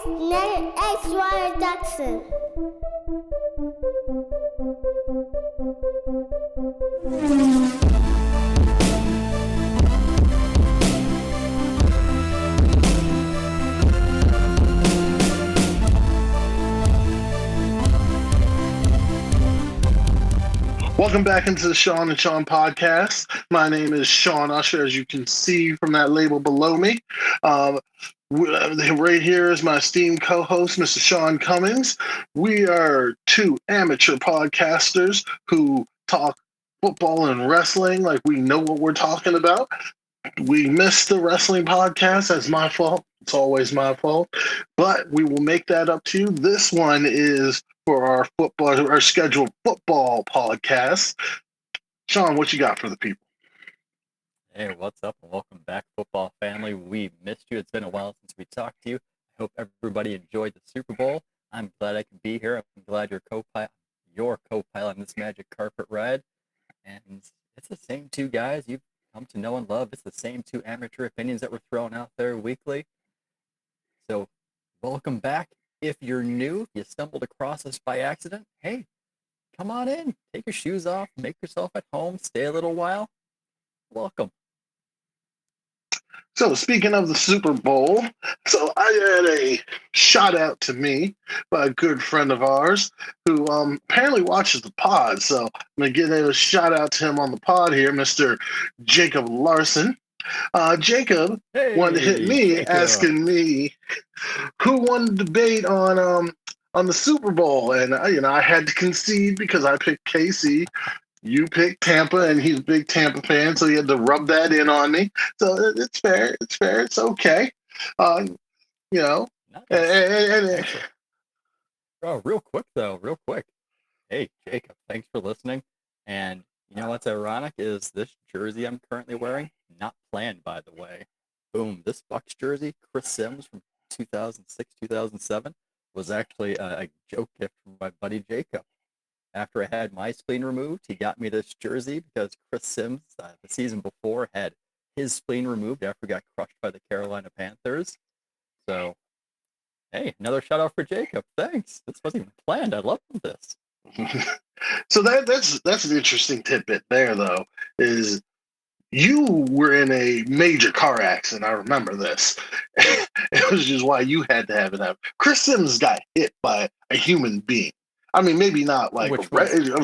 Next Jackson. Welcome back into the Sean and Sean podcast. My name is Sean Usher, as you can see from that label below me. Right here is my esteemed co-host, Mr. Sean Cummings. We are two amateur podcasters who talk football and wrestling like we know what we're talking about. We missed the wrestling podcast. That's my fault. It's always my fault. But we will make that up to you. This one is for our scheduled football podcast. Sean, what you got for the people? Hey, what's up? And welcome back, football family. We missed you. It's been a while since we talked to you. I hope everybody enjoyed the Super Bowl. I'm glad I could be here. I'm glad you're co-pilot on this magic carpet ride. And it's the same two guys you've come to know and love. It's the same two amateur opinions that were thrown out there weekly. So welcome back. If you're new, if you stumbled across us by accident, hey, come on in. Take your shoes off. Make yourself at home. Stay a little while. Welcome. So speaking of the Super Bowl, so I had a shout out to me by a good friend of ours who apparently watches the pod. So I'm going to give a shout out to him on the pod here, Mr. Jacob Larson. Jacob wanted to hit me, asking me who won the debate on the Super Bowl, and I had to concede because I picked KC. You picked Tampa, and he's a big Tampa fan, so he had to rub that in on me. So it's fair. It's fair. It's okay. Nice. And real quick. Hey, Jacob, thanks for listening. And you know what's ironic is this jersey I'm currently wearing, not planned, by the way. Boom, this Bucs jersey, Chris Sims from 2006, 2007, was actually a joke gift from my buddy Jacob. After I had my spleen removed, he got me this jersey because Chris Sims, the season before, had his spleen removed after he got crushed by the Carolina Panthers. So, hey, another shout out for Jacob. Thanks. This wasn't even planned. I love this. So that's an interesting tidbit there, though, is you were in a major car accident. I remember this. It was just why you had to have it happen. Chris Sims got hit by a human being. I mean, maybe not like a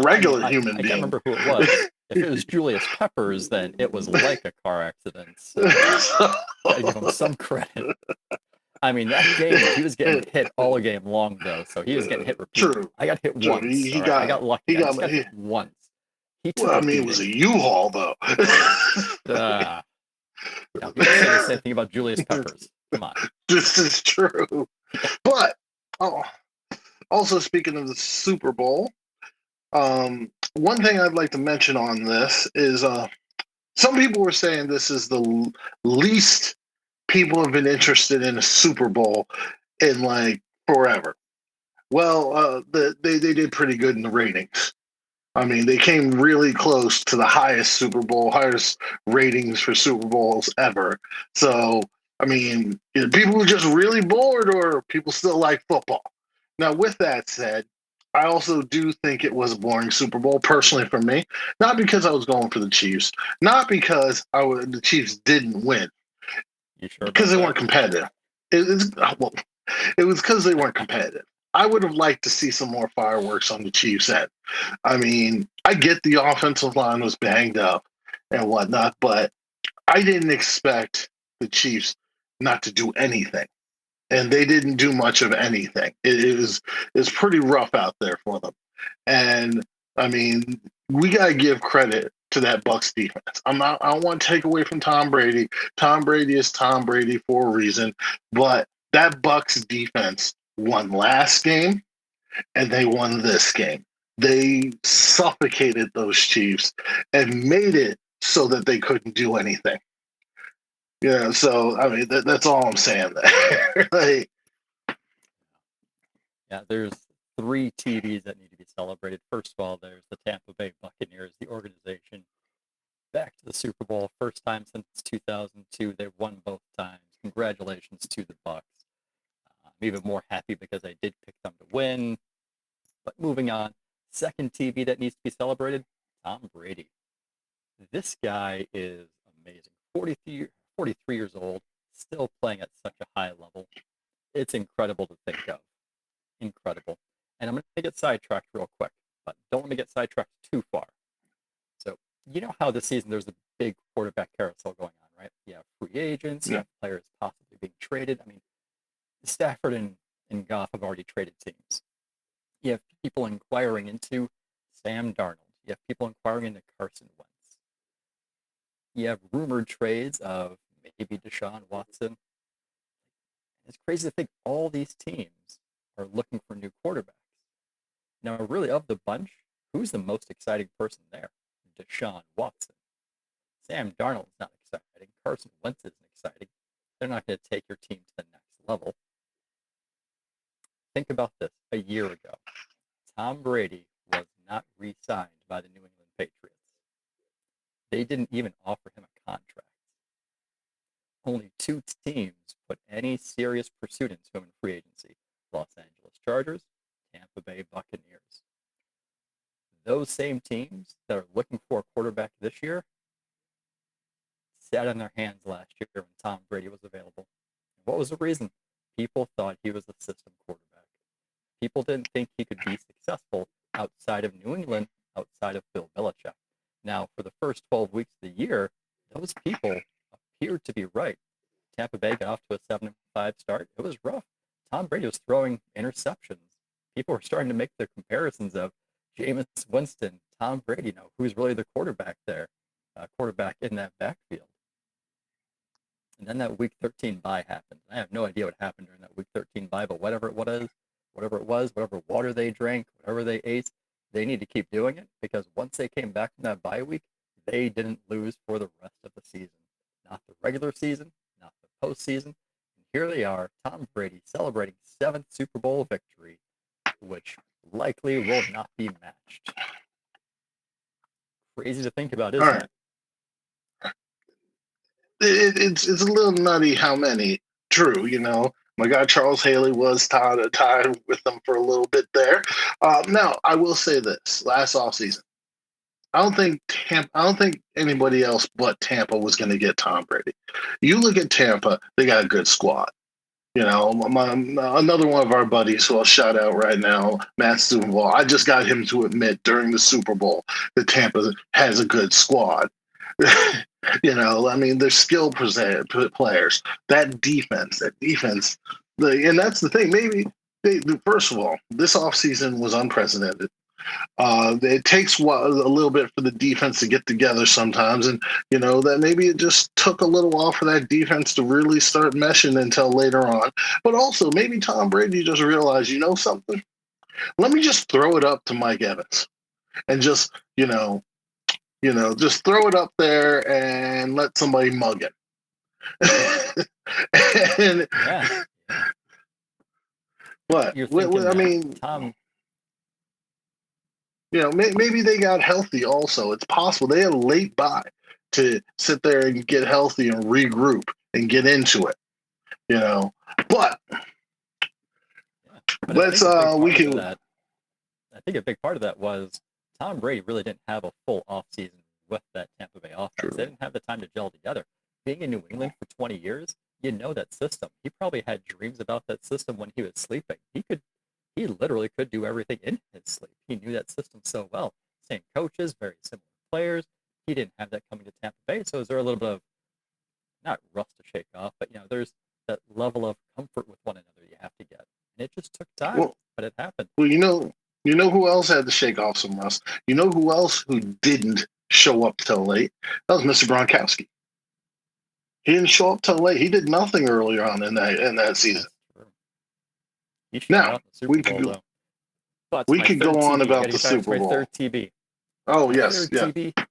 regular human being. I can't remember who it was. If it was Julius Peppers, then it was like a car accident. So I give him some credit. I mean, that game, he was getting hit all game long, though, so he was getting hit repeatedly. True. I got hit once. I got lucky. I got hit once. It was a U-Haul, though. No, you say the same thing about Julius Peppers. Come on. This is true. But, also speaking of the Super Bowl, one thing I'd like to mention on this is some people were saying this is the least people have been interested in a Super Bowl in like forever. Well, they did pretty good in the ratings. I mean, they came really close to the highest ratings for Super Bowls ever. So, I mean, people were just really bored, or people still like football. Now, with that said, I also do think it was a boring Super Bowl, personally for me. Not because I was going for the Chiefs. Not because the Chiefs didn't win. You sure? Because they weren't competitive. It was because they weren't competitive. I would have liked to see some more fireworks on the Chiefs' end. I mean, I get the offensive line was banged up and whatnot, but I didn't expect the Chiefs not to do anything. And they didn't do much of anything. It was pretty rough out there for them. And, I mean, we got to give credit to that Bucs defense. I don't want to take away from Tom Brady. Tom Brady is Tom Brady for a reason. But that Bucs defense won last game, and they won this game. They suffocated those Chiefs and made it so that they couldn't do anything. So I mean that's all I'm saying there. Yeah, there's 3 TVs that need to be celebrated. First of all, there's the Tampa Bay Buccaneers, the organization, back to the Super Bowl, first time since 2002. They've won both times. Congratulations to the Bucs. I'm even more happy because I did pick them to win. But moving on, second TV that needs to be celebrated, Tom Brady. This guy is amazing. 43 years old, still playing at such a high level. It's incredible to think of. Incredible. And I'm going to get sidetracked real quick, but don't let me get sidetracked too far. So, you know how this season there's a big quarterback carousel going on, right? You have free agents, you have players possibly being traded. I mean, Stafford and Goff have already traded teams. You have people inquiring into Sam Darnold. You have people inquiring into Carson Wentz. You have rumored trades of maybe Deshaun Watson. It's crazy to think all these teams are looking for new quarterbacks. Now, really, of the bunch, who's the most exciting person there? Deshaun Watson. Sam Darnold's not exciting. Carson Wentz isn't exciting. They're not going to take your team to the next level. Think about this. A year ago, Tom Brady was not re-signed by the New England Patriots. They didn't even offer him a contract. Only two teams put any serious pursuit into him in free agency: Los Angeles Chargers, Tampa Bay Buccaneers. Those same teams that are looking for a quarterback this year sat on their hands last year when Tom Brady was available. What was the reason? People thought he was a system quarterback. People didn't think he could be successful outside of New England, outside of Bill Belichick. Now, for the first 12 weeks of the year, those people appeared to be right. Tampa Bay got off to a 7-5 start. It was rough. Tom Brady was throwing interceptions. People were starting to make the comparisons of Jameis Winston, Tom Brady, who's really the quarterback there, quarterback in that backfield. And then that Week 13 bye happened. I have no idea what happened during that Week 13 bye, but whatever it was, whatever water they drank, whatever they ate, they need to keep doing it, because once they came back from that bye week, they didn't lose for the rest of the season. Not the regular season, not the postseason. And here they are, Tom Brady celebrating 7th Super Bowl victory, which likely will not be matched. Crazy to think about, isn't it? It's a little nutty how many. True, my guy Charles Haley was tied with them for a little bit there. Now, I will say this: last offseason, I don't think anybody else but Tampa was going to get Tom Brady. You look at Tampa; they got a good squad. Another one of our buddies who I'll shout out right now, Matt Stubenwall. I just got him to admit during the Super Bowl that Tampa has a good squad. They're skill players. That defense, and that's the thing. Maybe first of all, this offseason was unprecedented. It takes a little bit for the defense to get together sometimes, and that maybe it just took a little while for that defense to really start meshing until later on. But also, maybe Tom Brady just realized, something? Let me just throw it up to Mike Evans, and just just throw it up there and let somebody mug it. And yeah. What? I mean, Tom. Maybe they got healthy also. It's possible. They had a late bye to sit there and get healthy and regroup and get into it. But let's we can. I think a big part of that was Tom Brady really didn't have a full offseason with that Tampa Bay offense. True. They didn't have the time to gel together. Being in New England for 20 years, that system. He probably had dreams about that system when he was sleeping. He literally could do everything in his sleep. He knew that system so well. Same coaches, very similar players. He didn't have that coming to Tampa Bay, so is there a little bit of, not rust to shake off, but there's that level of comfort with one another you have to get. And it just took time, but it happened. Well, you know who else had to shake off some rust? You know who else who didn't show up till late? That was Mr. Gronkowski. He didn't show up till late. He did nothing earlier on in that season. Now we could go on about the Super Bowl. Third TB. Oh yes, third TB.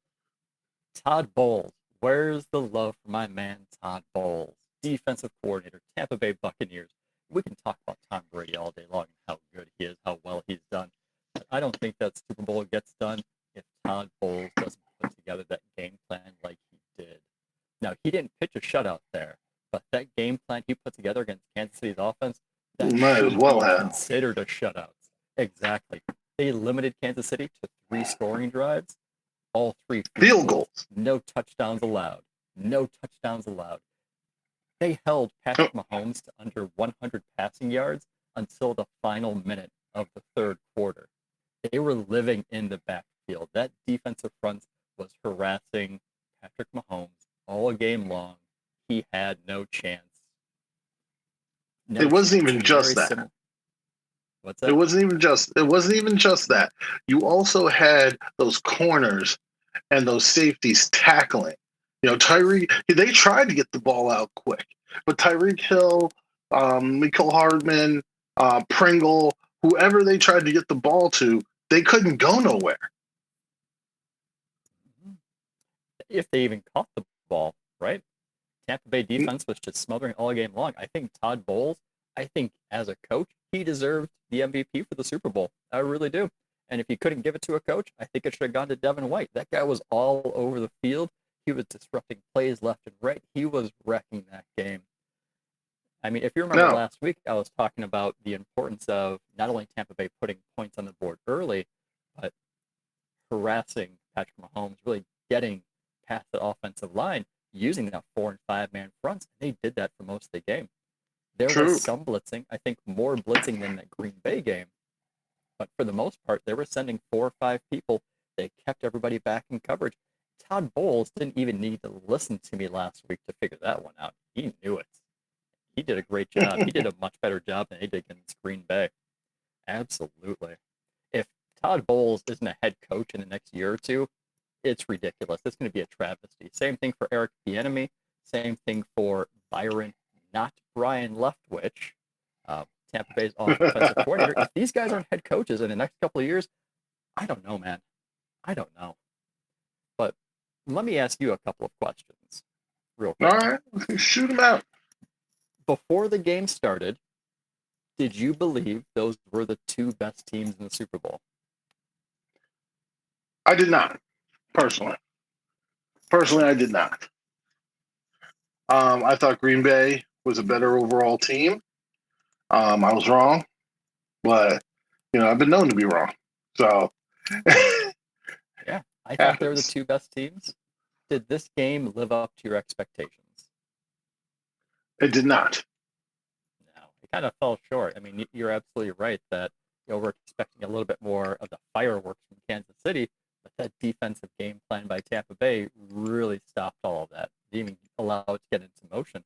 Todd Bowles. Where's the love for my man Todd Bowles, defensive coordinator, Tampa Bay Buccaneers? We can talk about Tom Brady all day long and how good he is, how well he's done. But I don't think that Super Bowl gets done if Todd Bowles doesn't put together that game plan like he did. Now, he didn't pitch a shutout there, but that game plan he put together against Kansas City's offense, that Might as should well be have. considered a shutout. Exactly. They limited Kansas City to 3 scoring drives, all 3 Field goals. no touchdowns allowed. No touchdowns allowed. They held Patrick Mahomes to under 100 passing yards until the final minute of the third quarter. They were living in the backfield. That defensive front was harassing Patrick Mahomes all game long. He had no chance. No It wasn't chance. even just that. What's that? It wasn't even just that. You also had those corners and those safeties tackling. You know, Tyreek, they tried to get the ball out quick, but Tyreek Hill, Mecole Hardman, Pringle, whoever they tried to get the ball to, they couldn't go nowhere. If they even caught the ball, right? Tampa Bay defense was just smothering all game long. I think Todd Bowles, as a coach, he deserved the MVP for the Super Bowl. I really do. And if you couldn't give it to a coach, I think it should have gone to Devin White. That guy was all over the field. He was disrupting plays left and right. He was wrecking that game. I mean, if you remember last week, I was talking about the importance of not only Tampa Bay putting points on the board early, but harassing Patrick Mahomes, really getting past the offensive line, using that 4 and 5 man fronts. They did that for most of the game. There was some blitzing, I think more blitzing than that Green Bay game. But for the most part, they were sending 4 or 5 people. They kept everybody back in coverage. Todd Bowles didn't even need to listen to me last week to figure that one out. He knew it. He did a great job. He did a much better job than he did against Green Bay. Absolutely. If Todd Bowles isn't a head coach in the next year or two, it's ridiculous. It's going to be a travesty. Same thing for Eric Bieniemy. Same thing for Byron, not Brian Leftwich, Tampa Bay's offensive coordinator. If these guys aren't head coaches in the next couple of years, I don't know, man. I don't know. But let me ask you a couple of questions real quick. All right, shoot them out. Before the game started, did you believe those were the 2 best teams in the Super Bowl? I did not, personally. Personally, I did not. I thought Green Bay was a better overall team. I was wrong, but I've been known to be wrong. So yeah, I thought they were the 2 best teams. Did this game live up to your expectations? It did not. No, it kind of fell short. I mean, you're absolutely right that we're expecting a little bit more of the fireworks from Kansas City, but that defensive game plan by Tampa Bay really stopped all of that. They didn't even allow it to get into motion.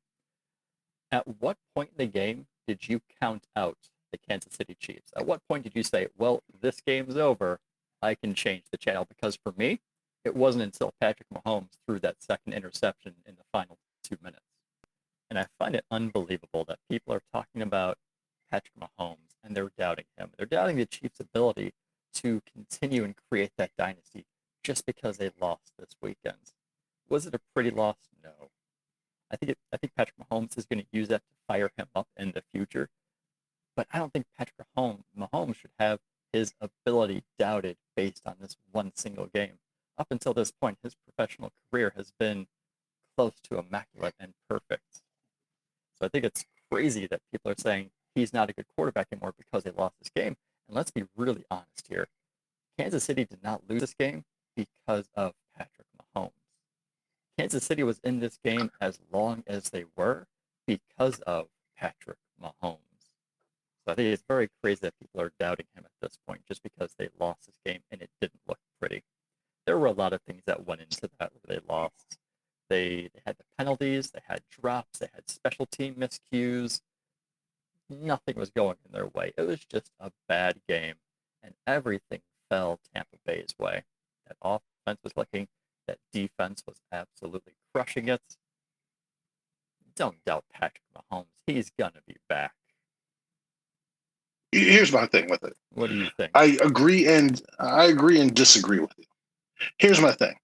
At what point in the game did you count out the Kansas City Chiefs? At what point did you say, well, this game's over, I can change the channel? Because for me, it wasn't until Patrick Mahomes threw that second interception in the final 2 minutes. And I find it unbelievable that people are talking about Patrick Mahomes and they're doubting him. They're doubting the Chiefs' ability to continue and create that dynasty just because they lost this weekend. Was it a pretty loss? No. I think Patrick Mahomes is going to use that to fire him up in the future. But I don't think Patrick Mahomes should have his ability doubted based on this one single game. Up until this point, his professional career has been close to immaculate and perfect. So I think it's crazy that people are saying he's not a good quarterback anymore because they lost this game. And let's be really honest here. Kansas City did not lose this game because of Patrick Mahomes. Kansas City was in this game as long as they were because of Patrick Mahomes. So I think it's very crazy that people are doubting him at this point just because they lost this game and it didn't look pretty. There were a lot of things that went into that where they lost. They had the penalties, they had drops, they had special team miscues. Nothing was going in their way. It was just a bad game, and everything fell Tampa Bay's way. That offense was clicking. That defense was absolutely crushing it. Don't doubt Patrick Mahomes. He's going to be back. Here's my thing with it. What do you think? I agree and disagree with you. Here's my thing.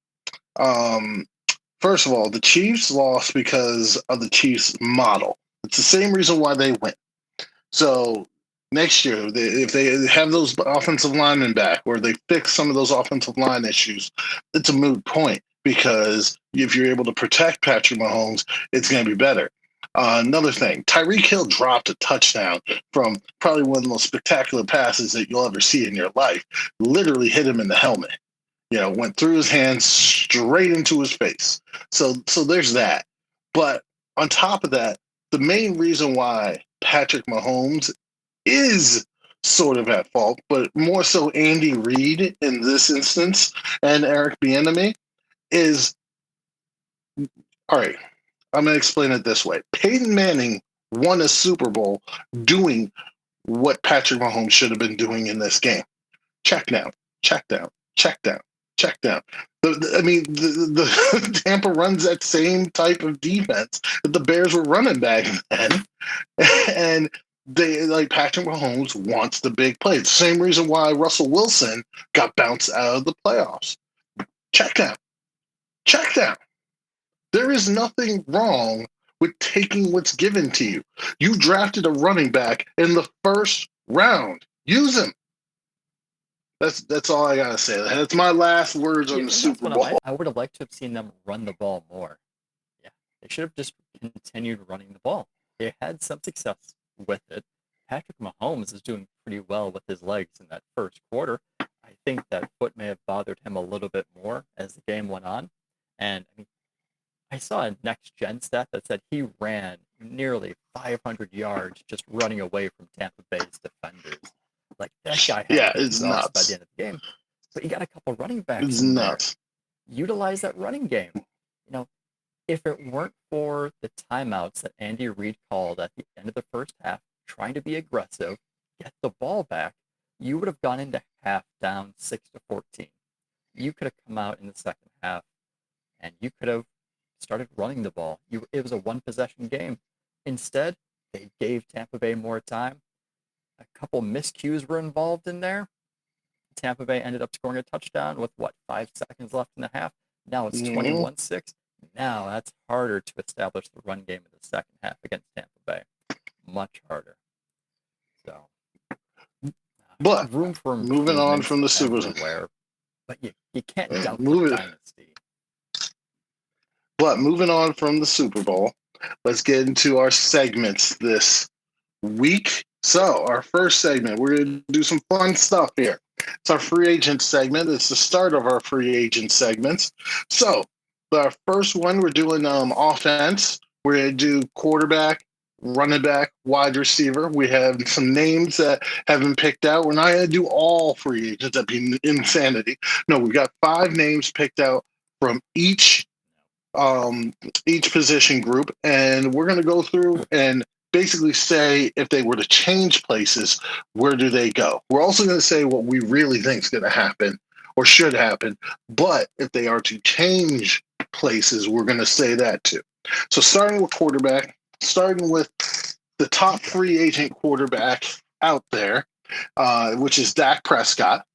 First of all, the Chiefs lost because of the Chiefs model. It's the same reason why they win. So next year, if they have those offensive linemen back or they fix some of those offensive line issues, it's a moot point because if you're able to protect Patrick Mahomes, it's going to be better. Another thing, Tyreek Hill dropped a touchdown from probably one of the most spectacular passes that you'll ever see in your life. Literally hit him in the helmet. Went through his hands straight into his face. So there's that. But on top of that, the main reason why Patrick Mahomes is sort of at fault, but more so Andy Reid in this instance and Eric Bieniemy is all right. I'm going to explain it this way. Peyton Manning won a Super Bowl doing what Patrick Mahomes should have been doing in this game. Check down, check down, check down, check down. The Tampa runs that same type of defense that the Bears were running back then, and they like Patrick Mahomes wants the big play. The same reason why Russell Wilson got bounced out of the playoffs. Check down, check down. There is nothing wrong with taking what's given to you. You drafted a running back in the first round. Use him. That's all I gotta say. That's my last words on the Super Bowl. I would have liked to have seen them run the ball more. Yeah, they should have just continued running the ball. They had some success with it. Patrick Mahomes is doing pretty well with his legs in that first quarter. I think that foot may have bothered him a little bit more as the game went on. And I mean, I saw a next gen stat that said he ran nearly 500 yards just running away from Tampa Bay's defenders. Like that guy had it's nuts by the end of the game. But you got a couple running backs it's in nuts. there. Utilize that running game. If it weren't for the timeouts that Andy Reid called at the end of the first half, trying to be aggressive, get the ball back, you would have gone into half down 6-14. You could have come out in the second half and you could have started running the ball. It was a one-possession game. Instead, they gave Tampa Bay more time. A couple miscues were involved in there. Tampa Bay ended up scoring a touchdown with, 5 seconds left in the half? Now it's 21-6. Now that's harder to establish the run game in the second half against Tampa Bay. Much harder. So, but room for moving on from the Super Bowl. But you can't doubt the dynasty. But moving on from the Super Bowl, let's get into our segments this week. So, our first segment, we're going to do some fun stuff here. It's our free agent segment. It's the start of our free agent segments. So, our first one, we're doing offense. We're going to do quarterback, running back, wide receiver. We have some names that have been picked out. We're not going to do all free agents. That'd be insanity. No, we've got 5 names picked out from each position group, and we're going to go through and basically say if they were to change places, where do they go? We're also going to say what we really think is going to happen or should happen, but if they are to change places, we're going to say that too. So starting with quarterback, starting with the top free agent quarterback out there, which is Dak Prescott.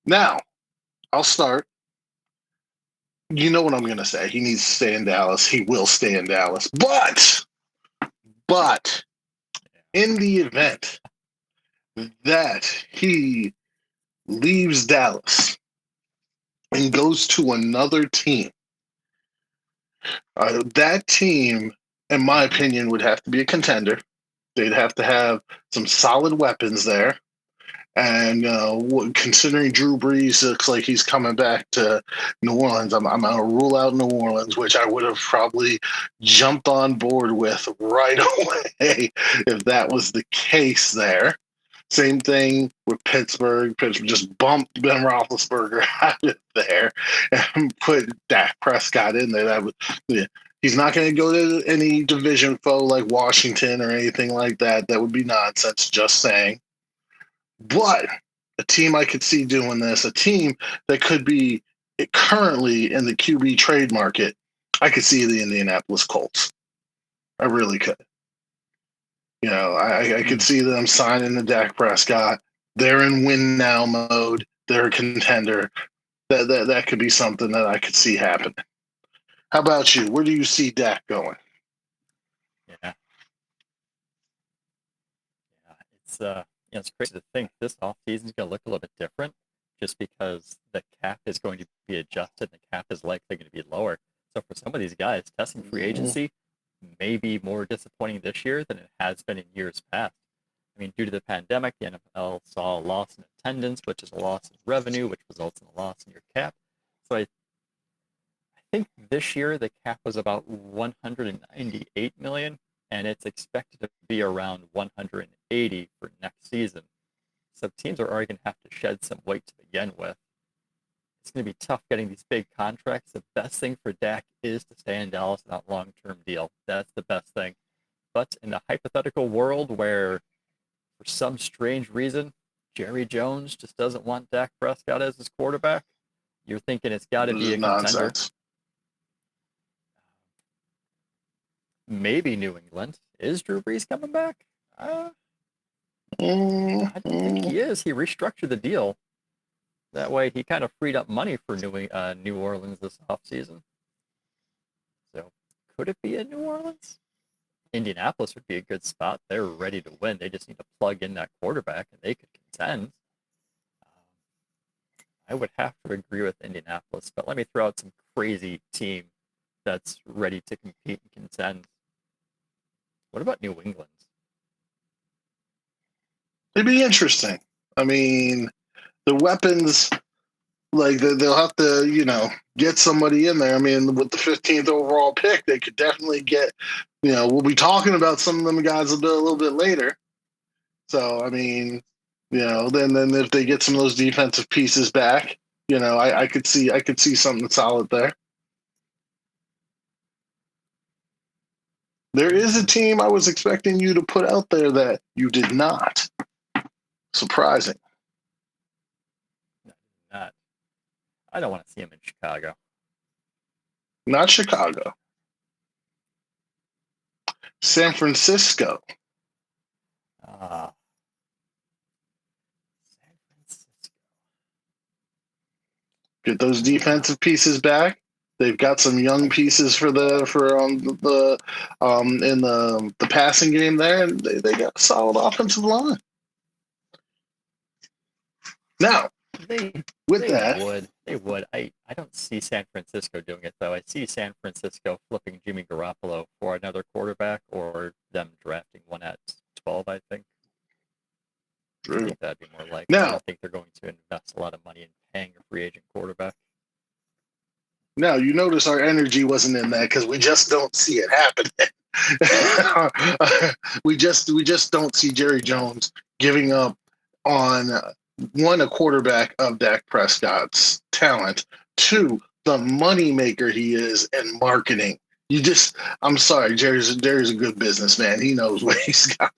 Now, I'll start. You know what I'm going to say. He needs to stay in Dallas. He will stay in Dallas. But in the event that he leaves Dallas and goes to another team, that team, in my opinion, would have to be a contender. They'd have to have some solid weapons there. And considering Drew Brees looks like he's coming back to New Orleans, I'm going to rule out New Orleans, which I would have probably jumped on board with right away if that was the case there. Same thing with Pittsburgh. Pittsburgh just bumped Ben Roethlisberger out of there and put Dak Prescott in there. He's not going to go to any division foe like Washington or anything like that. That would be nonsense, just saying. But a team I could see doing this, a team that could be currently in the QB trade market, I could see the Indianapolis Colts. I really could. I could see them signing the Dak Prescott. They're in win now mode. They're a contender. That could be something that I could see happen. How about you? Where do you see Dak going? Yeah. It's crazy to think this offseason is going to look a little bit different just because the cap is going to be adjusted and the cap is likely going to be lower. So for some of these guys, testing free agency may be more disappointing this year than it has been in years past. I mean, due to the pandemic, the NFL saw a loss in attendance, which is a loss in revenue, which results in a loss in your cap. So I think this year the cap was about 198 million, and it's expected to be around 180 for next season. So teams are already going to have to shed some weight to begin with. It's going to be tough getting these big contracts. The best thing for Dak is to stay in Dallas on that long-term deal. That's the best thing. But in the hypothetical world where, for some strange reason, Jerry Jones just doesn't want Dak Prescott as his quarterback, you're thinking it's got to This be is a contender. nonsense. Maybe New England. Is Drew Brees coming back? I Mm, don't think he is. He restructured the deal. That way, he kind of freed up money for New Orleans this offseason. So, could it be in New Orleans? Indianapolis would be a good spot. They're ready to win. They just need to plug in that quarterback, and they could contend. I would have to agree with Indianapolis, but let me throw out some crazy team that's ready to compete and contend. What about New England? It'd be interesting. I mean, the weapons, like they'll have to, get somebody in there. I mean, with the 15th overall pick, they could definitely get. We'll be talking about some of them guys a little bit later. So I mean, then if they get some of those defensive pieces back, I could see something solid there. There is a team I was expecting you to put out there that you did not. Surprising. No, not. I don't want to see him in Chicago. Not Chicago. San Francisco. San Francisco. Get those defensive pieces back. They've got some young pieces in the passing game there, and they got a solid offensive line. Now, They with they that, would. They would. I don't see San Francisco doing it though. I see San Francisco flipping Jimmy Garoppolo for another quarterback or them drafting one at 12, I think. I think that'd be more likely. I now, don't think they're going to invest a lot of money in paying a free agent quarterback. now you notice our energy wasn't in that because we just don't see it happening. we just don't see Jerry Jones giving up on one, a quarterback of Dak Prescott's talent, two, the moneymaker he is in marketing. I'm sorry, Jerry's a good businessman. He knows what he's got.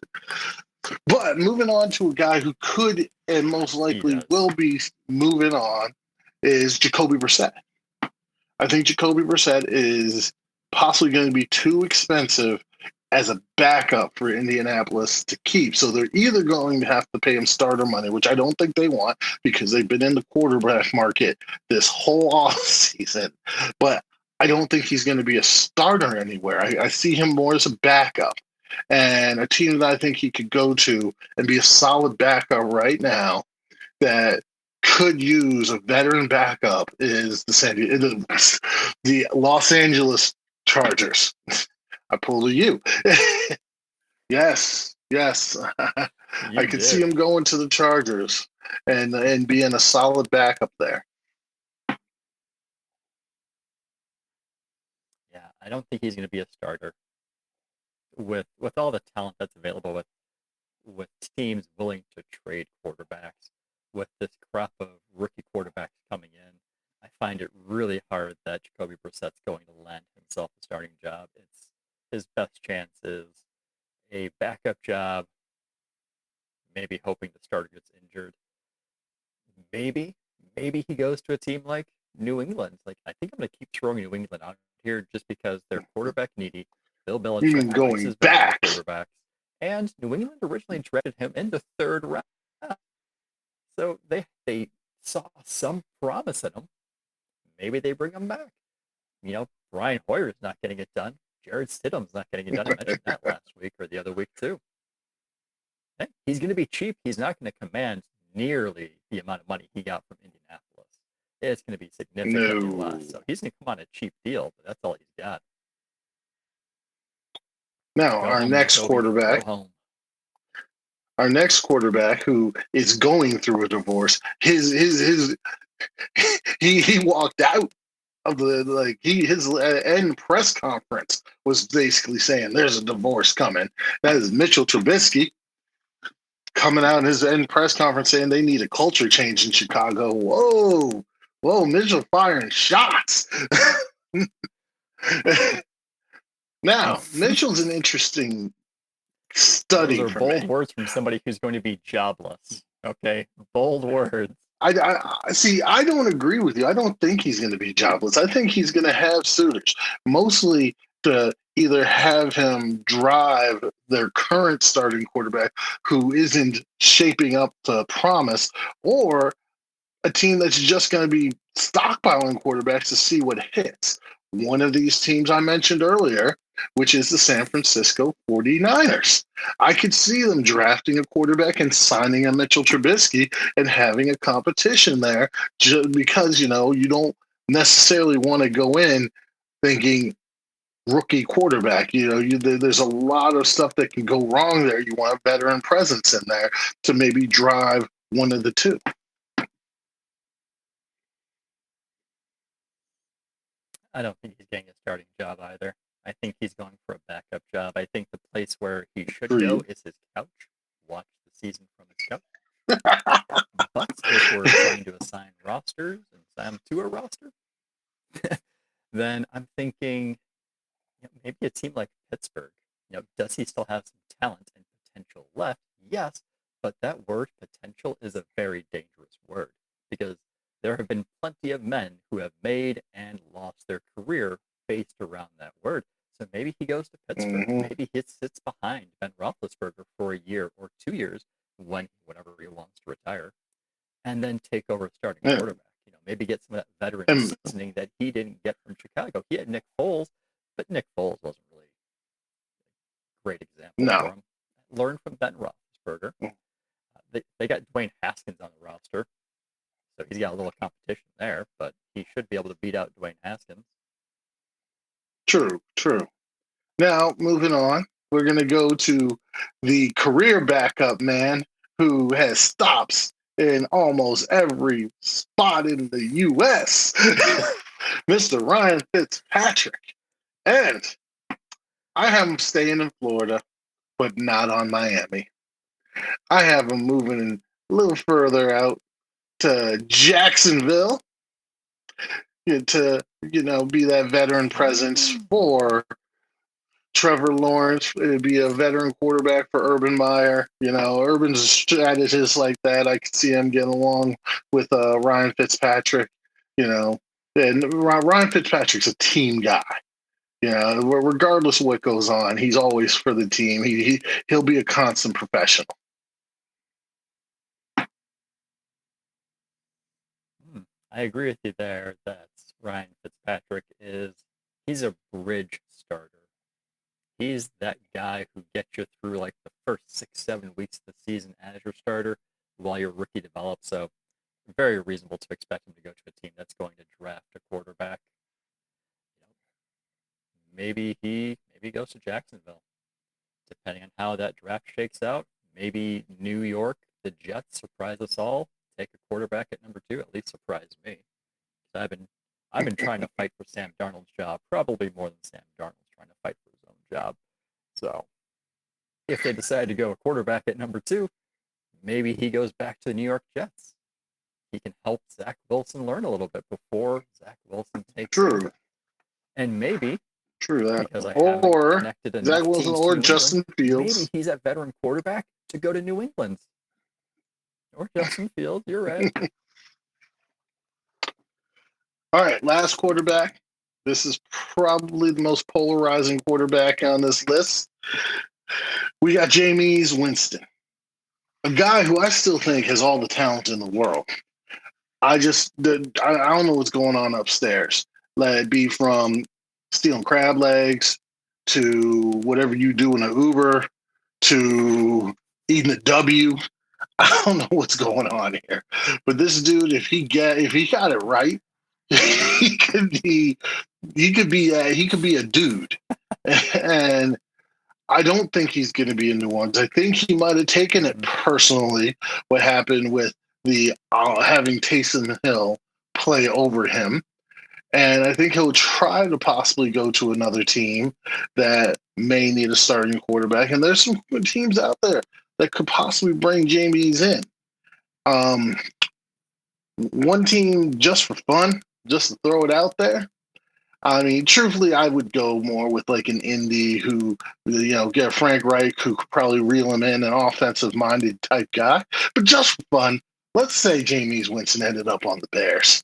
But moving on to a guy who could and most likely will be moving on is Jacoby Brissett. I think Jacoby Brissett is possibly going to be too expensive as a backup for Indianapolis to keep. So they're either going to have to pay him starter money, which I don't think they want because they've been in the quarterback market this whole offseason. But I don't think he's going to be a starter anywhere. I see him more as a backup. And a team that I think he could go to and be a solid backup right now that could use a veteran backup is the Los Angeles Chargers. I pulled a U. Yes. I could see him going to the Chargers and being a solid backup there. Yeah, I don't think he's going to be a starter. With all the talent that's available, with teams willing to trade quarterbacks, with this crop of rookie quarterbacks coming in, I find it really hard that Jacoby Brissett's going to land himself a starting job. It's his best chance is a backup job, maybe hoping the starter gets injured. Maybe he goes to a team like New England. Like, I think I'm going to keep throwing New England out here just because they're quarterback needy. Bill Belichick likes his veteran quarterbacks. And New England originally drafted him in the third round. So they saw some promise in him. Maybe they bring him back. Brian Hoyer's not getting it done. Jared Stidham's not getting it done. I mentioned that last week or the other week too. Hey, he's going to be cheap. He's not going to command nearly the amount of money he got from Indianapolis. It's going to be significantly less. So he's going to come on a cheap deal, but that's all he's got. Now, Go home, Jacoby. Go home. our next quarterback who is going through a divorce, his he walked out of the his end press conference was basically saying there's a divorce coming. That is Mitchell Trubisky coming out in his end press conference saying they need a culture change in Chicago. Whoa, Mitchell firing shots. Now, Mitchell's an interesting study. Those are bold words from somebody who's going to be jobless. Okay, bold words. I see. I don't agree with you. I don't think he's going to be jobless. I think he's going to have suitors, mostly to either have him drive their current starting quarterback, who isn't shaping up to promise, or a team that's just going to be stockpiling quarterbacks to see what hits. One of these teams I mentioned earlier, which is the San Francisco 49ers. I could see them drafting a quarterback and signing a Mitchell Trubisky and having a competition there just because, you don't necessarily want to go in thinking rookie quarterback. There's a lot of stuff that can go wrong there. You want a veteran presence in there to maybe drive one of the two. I don't think he's getting a starting job either. I think he's going for a backup job. I think the place where he should go is his couch. Watch the season from his couch. But if we're trying to assign rosters and assign him to a roster, then I'm thinking maybe a team like Pittsburgh. Does he still have some talent and potential left? Yes, but that word potential is a very dangerous word because there have been plenty of men who have made and lost their career based around that word. So maybe he goes to Pittsburgh. Mm-hmm. Maybe he sits behind Ben Roethlisberger for a year or 2 years, whenever he wants to retire, and then take over starting quarterback. Maybe get some of that veteran seasoning that he didn't get from Chicago. He had Nick Foles, but Nick Foles wasn't really a great example for him. Learn from Ben Roethlisberger. They got Dwayne Haskins on the roster, so he's got a little competition there, but he should be able to beat out Dwayne Haskins. True. Now, moving on, we're going to go to the career backup man who has stops in almost every spot in the U.S., Mr. Ryan Fitzpatrick. And I have him staying in Florida, but not on Miami. I have him moving a little further out to Jacksonville to, be that veteran presence for Trevor Lawrence. It'd be a veteran quarterback for Urban Meyer. Urban's a strategist like that. I could see him getting along with Ryan Fitzpatrick. And Ryan Fitzpatrick's a team guy. Regardless of what goes on, he's always for the team. He'll be a constant professional. I agree with you there that Ryan Fitzpatrick he's a bridge starter. He's that guy who gets you through like the first 6-7 weeks of the season as your starter while your rookie develops. So very reasonable to expect him to go to a team that's going to draft a quarterback. Maybe he goes to Jacksonville, depending on how that draft shakes out. Maybe New York, the Jets surprise us all. Take a quarterback at number 2, at least surprise me. I've been trying to fight for Sam Darnold's job, probably more than Sam Darnold's trying to fight for his own job. So if they decide to go a quarterback at number 2, maybe he goes back to the New York Jets. He can help Zach Wilson learn a little bit before Zach Wilson takes over. And maybe because I haven't connected enough Zach Wilson or Justin Fields. Maybe he's that veteran quarterback to go to New England. Or Justin Fields, you're right. All right, last quarterback. This is probably the most polarizing quarterback on this list. We got Jameis Winston, a guy who I still think has all the talent in the world. I don't know what's going on upstairs. Let it be from stealing crab legs to whatever you do in an Uber to eating a W. I don't know what's going on here, but this dude, if he got it right, he could be a dude. And I don't think he's going to be in New Orleans. I think he might have taken it personally, what happened with the having Taysom Hill play over him. And I think he'll try to possibly go to another team that may need a starting quarterback. And there's some good teams out there that could possibly bring James in. Um, one team just for fun, just to throw it out there. I mean, truthfully, I would go more with like an indie who, get Frank Reich, who could probably reel him in, an offensive-minded type guy. But just for fun, let's say Jameis Winston ended up on the Bears.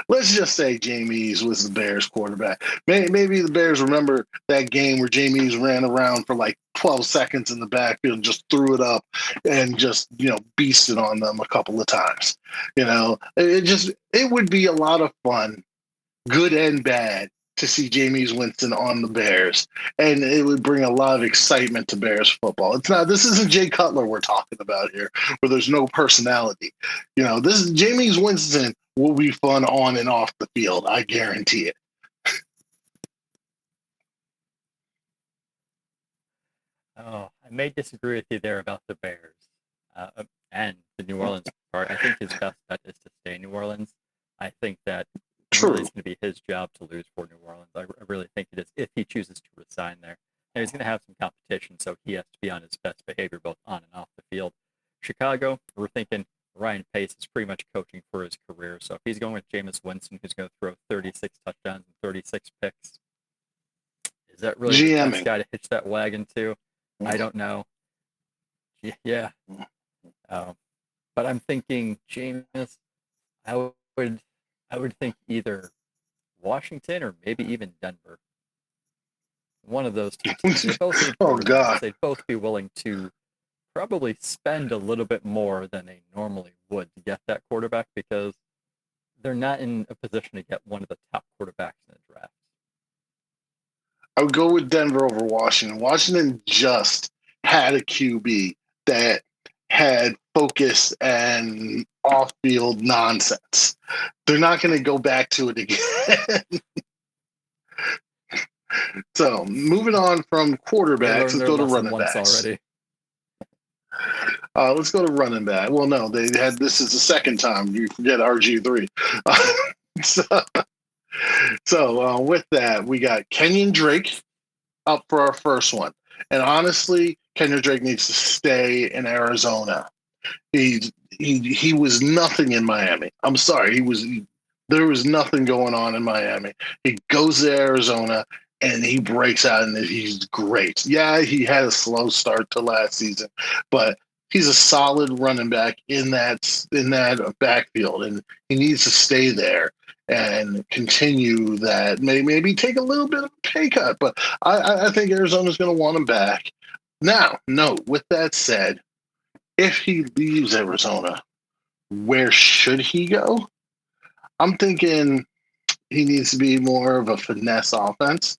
Let's just say Jameis was the Bears quarterback. Maybe the Bears remember that game where Jameis ran around for like 12 seconds in the backfield and just threw it up and just, beasted on them a couple of times. It would be a lot of fun, good and bad, to see Jameis Winston on the Bears, and it would bring a lot of excitement to Bears football. This isn't Jay Cutler we're talking about here, where there's no personality. This is Jameis Winston will be fun on and off the field. I guarantee it. Oh, I may disagree with you there about the Bears and the New Orleans part. I think his best bet is to stay in New Orleans. I think that really it's going to be his job to lose for New Orleans. I really think it is if he chooses to resign there. And he's going to have some competition, so he has to be on his best behavior both on and off the field. Chicago, we're thinking Ryan Pace is pretty much coaching for his career. So if he's going with Jameis Winston, who's going to throw 36 touchdowns and 36 picks, is that really the best guy to hitch that wagon to? I don't know. Yeah. But I'm thinking Jameis. I would think either Washington or maybe even Denver. One of those two teams. They both need quarterbacks. They'd both be willing to probably spend a little bit more than they normally would to get that quarterback because they're not in a position to get one of the top quarterbacks in the draft. I would go with Denver over Washington. Washington just had a QB that had focus and off-field nonsense. They're not going to go back to it again. So, moving on from quarterbacks, let's go to running backs. Let's go to running back. Well, no, this is the second time. You forget RG3. So with that, we got Kenyon Drake up for our first one. And honestly, Kenyon Drake needs to stay in Arizona. He was nothing in Miami. I'm sorry. There was nothing going on in Miami. He goes to Arizona and he breaks out and he's great. Yeah, he had a slow start to last season, but he's a solid running back in that backfield, and he needs to stay there and continue that. Maybe take a little bit of a pay cut, but I think Arizona's going to want him back. Now, note, with that said, if he leaves Arizona, where should he go? I'm thinking he needs to be more of a finesse offense.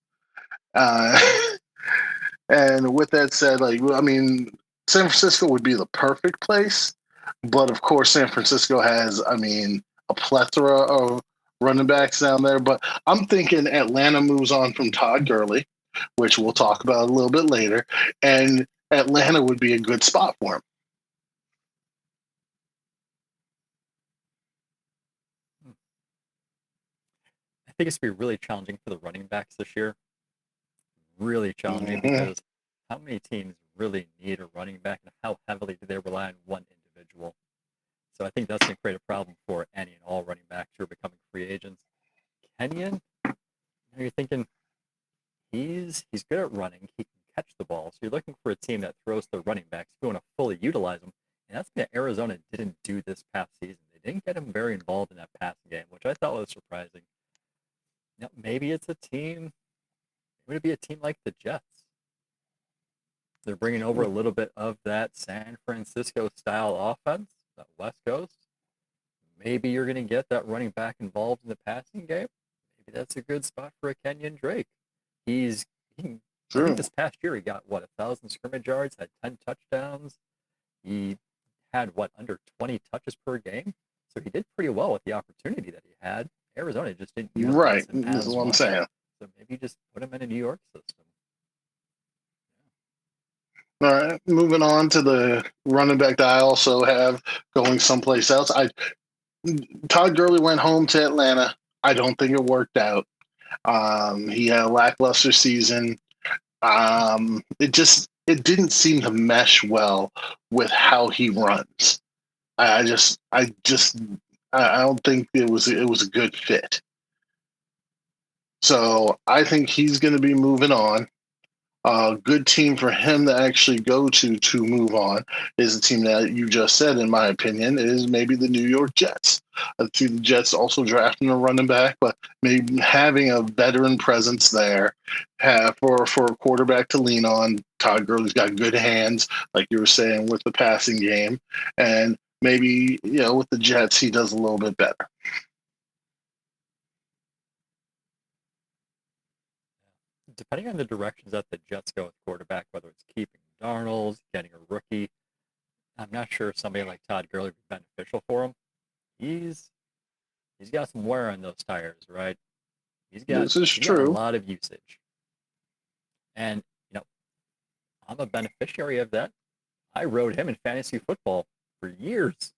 And with that said, San Francisco would be the perfect place. But of course, San Francisco has, a plethora of running backs down there. But I'm thinking Atlanta moves on from Todd Gurley, which we'll talk about a little bit later. And Atlanta would be a good spot for him. I think it's going to be really challenging for the running backs this year. Really challenging because how many teams really need a running back and how heavily do they rely on one individual? So I think that's going to create a problem for any and all running backs who are becoming free agents. Kenyon, you're thinking he's good at running. He can catch the ball. So you're looking for a team that throws the running backs. You want to fully utilize them. And that's what Arizona didn't do this past season. They didn't get him very involved in that passing game, which I thought was surprising. Now, maybe it's a team. Would it be a team like the Jets? They're bringing over a little bit of that San Francisco style offense, that West Coast. Maybe you're going to get that running back involved in the passing game. Maybe that's a good spot for a Kenyon Drake. I think this past year he got 1,000 scrimmage yards, had 10 touchdowns. He had under 20 touches per game. So he did pretty well with the opportunity that he had. Arizona just didn't utilize him as That's what I'm much. saying. So maybe just put him in a New York system. All right, moving on to the running back that I also have going someplace else. Todd Gurley went home to Atlanta. I don't think it worked out. He had a lackluster season. It didn't seem to mesh well with how he runs. I don't think it was a good fit. So I think he's going to be moving on. A good team for him to actually go to move on is the team that you just said, in my opinion, is maybe the New York Jets. I see the Jets also drafting a running back, but maybe having a veteran presence there for a quarterback to lean on. Todd Gurley's got good hands, like you were saying, with the passing game. And maybe, with the Jets, he does a little bit better. Depending on the directions that the Jets go with quarterback, whether it's keeping Darnold, getting a rookie, I'm not sure if somebody like Todd Gurley would be beneficial for him. He's got some wear on those tires, right? This is He's got a true. lot of usage. And, I'm a beneficiary of that. I rode him in fantasy football for years.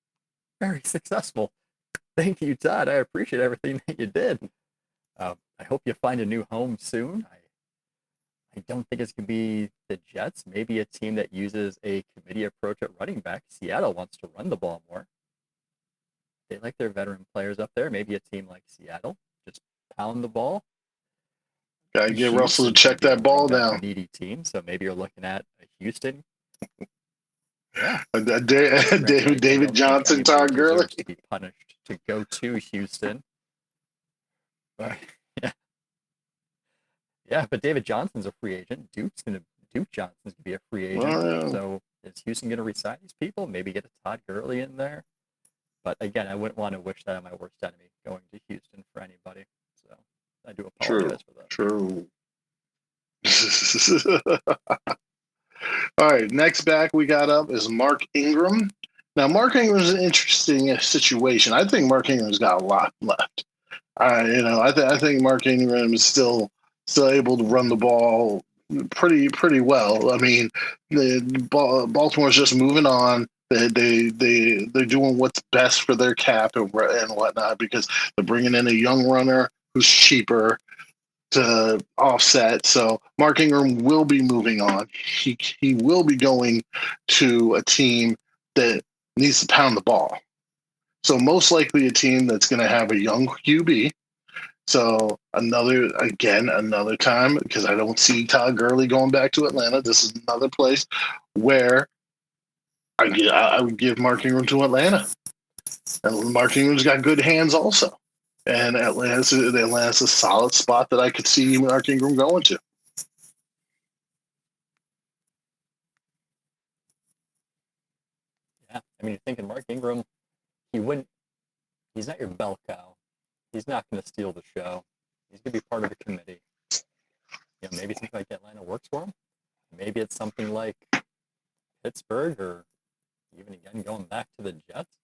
Very successful. Thank you, Todd. I appreciate everything that you did. I hope you find a new home soon. I don't think it's going to be the Jets. Maybe a team that uses a committee approach at running back. Seattle wants to run the ball more. They like their veteran players up there. Maybe a team like Seattle just pound the ball. Gotta get Russell to check that ball down. Needy team, so maybe you're looking at a Houston. Yeah, David Johnson, Todd Gurley to be punished to go to Houston. But yeah, but David Johnson's a free agent. Duke Johnson's gonna be a free agent. So is Houston gonna resign these people? Maybe get a Todd Gurley in there. But again, I wouldn't want to wish that on my worst enemy going to Houston for anybody. So I do apologize for that. True. All right, next back we got up is Mark Ingram. Now, Mark Ingram's an interesting situation. I think Mark Ingram's got a lot left. I think Mark Ingram is still able to run the ball pretty well. I mean, Baltimore's just moving on. They're doing what's best for their cap and whatnot, because they're bringing in a young runner who's cheaper to offset. So Mark Ingram will be moving on. He will be going to a team that needs to pound the ball. So most likely a team that's going to have a young QB. So another time, because I don't see Todd Gurley going back to Atlanta. This is another place where I would give Mark Ingram to Atlanta. And Mark Ingram's got good hands also. And Atlanta's a solid spot that I could see Mark Ingram going to. Yeah, I mean, you're thinking Mark Ingram, he's not your bell cow. He's not going to steal the show. He's going to be part of the committee. Maybe something like Atlanta works for him. Maybe it's something like Pittsburgh, or even again going back to the Jets.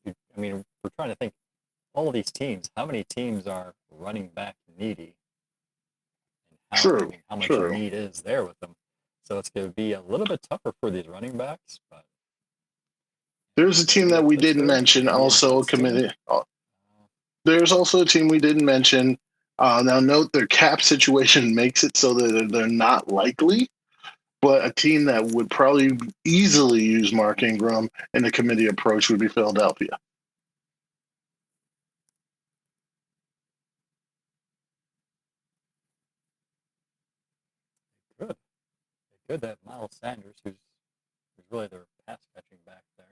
I mean, we're trying to think, all of these teams, how many teams are running back needy? And how much need is there with them? So it's going to be a little bit tougher for these running backs. But there's a team that we didn't mention, also a committee. There's also a team we didn't mention. Now, note their cap situation makes it so that they're not likely, but a team that would probably easily use Mark Ingram in a committee approach would be Philadelphia. Good that Miles Sanders, who's really their pass catching back there.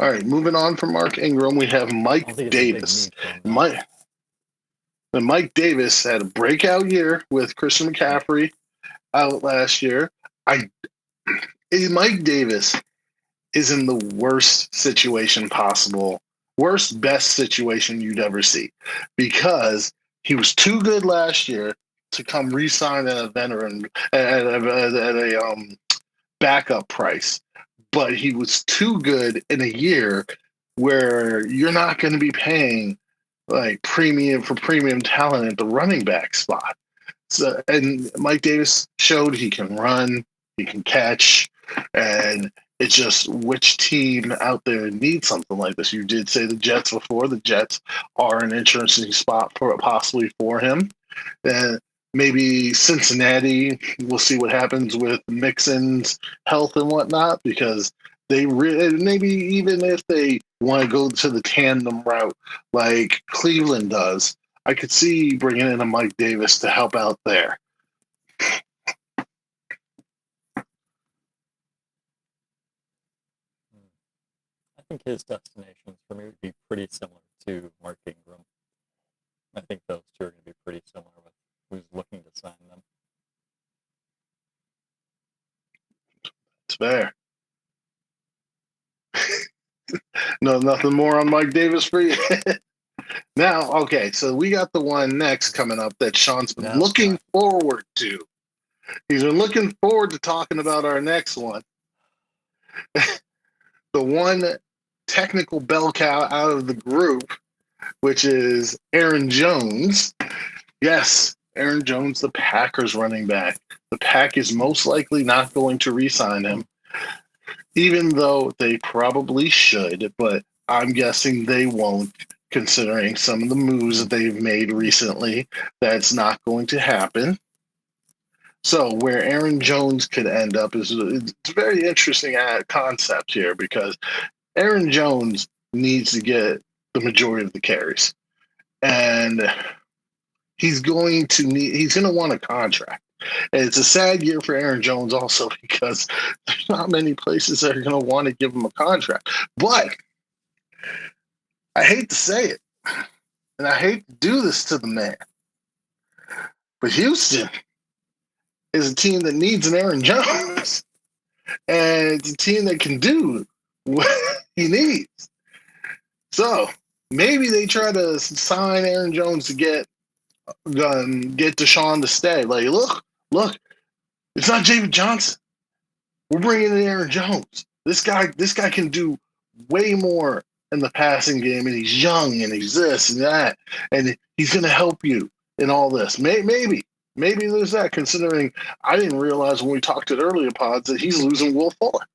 All right, moving on from Mark Ingram, we have Mike Davis. Mike Davis had a breakout year with Christian McCaffrey out last year. Mike Davis is in the worst situation possible, best situation you'd ever see, because he was too good last year to come re-sign at a veteran at a backup price, but he was too good in a year where you're not going to be paying like premium talent at the running back spot. So, and Mike Davis showed he can run, he can catch, and it's just which team out there needs something like this. You did say the Jets before. The Jets are an interesting spot for possibly for him. And maybe Cincinnati. We'll see what happens with Mixon's health and whatnot, because they maybe even if they want to go to the tandem route like Cleveland does, I could see bringing in a Mike Davis to help out there. I think his destinations for me would be pretty similar to Mark Ingram. I think those two are going to be pretty similar with who's looking to sign them. It's fair. No, nothing more on Mike Davis for you. Now, okay, so we got the one next coming up that Sean's been looking forward to. He's been looking forward to talking about our next one. The one technical bell cow out of the group, which is Aaron Jones. Yes, Aaron Jones, the Packers running back. The Pack is most likely not going to re-sign him, even though they probably should, but I'm guessing they won't, considering some of the moves that they've made recently. That's not going to happen. So where Aaron Jones could end up is it's a very interesting concept here, because Aaron Jones needs to get the majority of the carries, and he's going to want a contract. And it's a sad year for Aaron Jones also, because there's not many places that are going to want to give him a contract. But I hate to say it, and I hate to do this to the man, but Houston is a team that needs an Aaron Jones, and it's a team that can do what he needs. So maybe they try to sign Aaron Jones to get Deshaun to stay. Like, look, it's not David Johnson. We're bringing in Aaron Jones. This guy can do way more in the passing game, and he's young, and he's this and that, and he's going to help you in all this. Maybe there's that. Considering I didn't realize when we talked at earlier pods that he's losing Will Fuller.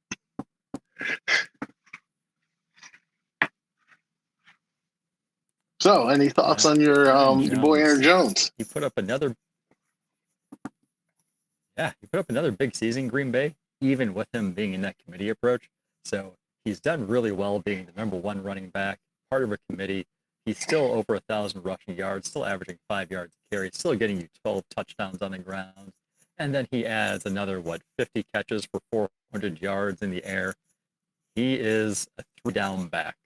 So, any thoughts on your boy Aaron Jones? He put up another big season in Green Bay, even with him being in that committee approach. So he's done really well being the number one running back, part of a committee. He's still over 1,000 rushing yards, still averaging 5 yards a carry, still getting you 12 touchdowns on the ground. And then he adds another, 50 catches for 400 yards in the air. He is a three-down back.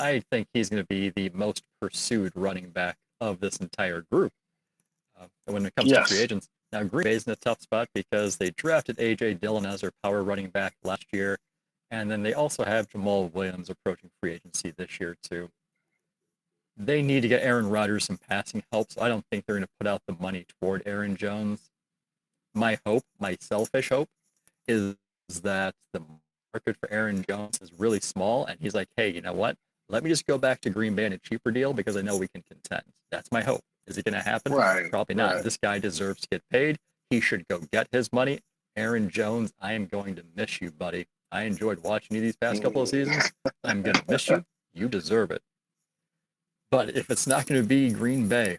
I think he's going to be the most pursued running back of this entire group when it comes to free agents. Now, Green Bay's in a tough spot because they drafted A.J. Dillon as their power running back last year, and then they also have Jamal Williams approaching free agency this year, too. They need to get Aaron Rodgers some passing help, so I don't think they're going to put out the money toward Aaron Jones. My selfish hope, is that the market for Aaron Jones is really small, and he's like, hey, you know what? Let me just go back to Green Bay in a cheaper deal because I know we can contend. That's my hope. Is it going to happen? Right. Probably not. Right. This guy deserves to get paid. He should go get his money. Aaron Jones, I am going to miss you, buddy. I enjoyed watching you these past couple of seasons. I'm going to miss you. You deserve it. But if it's not going to be Green Bay,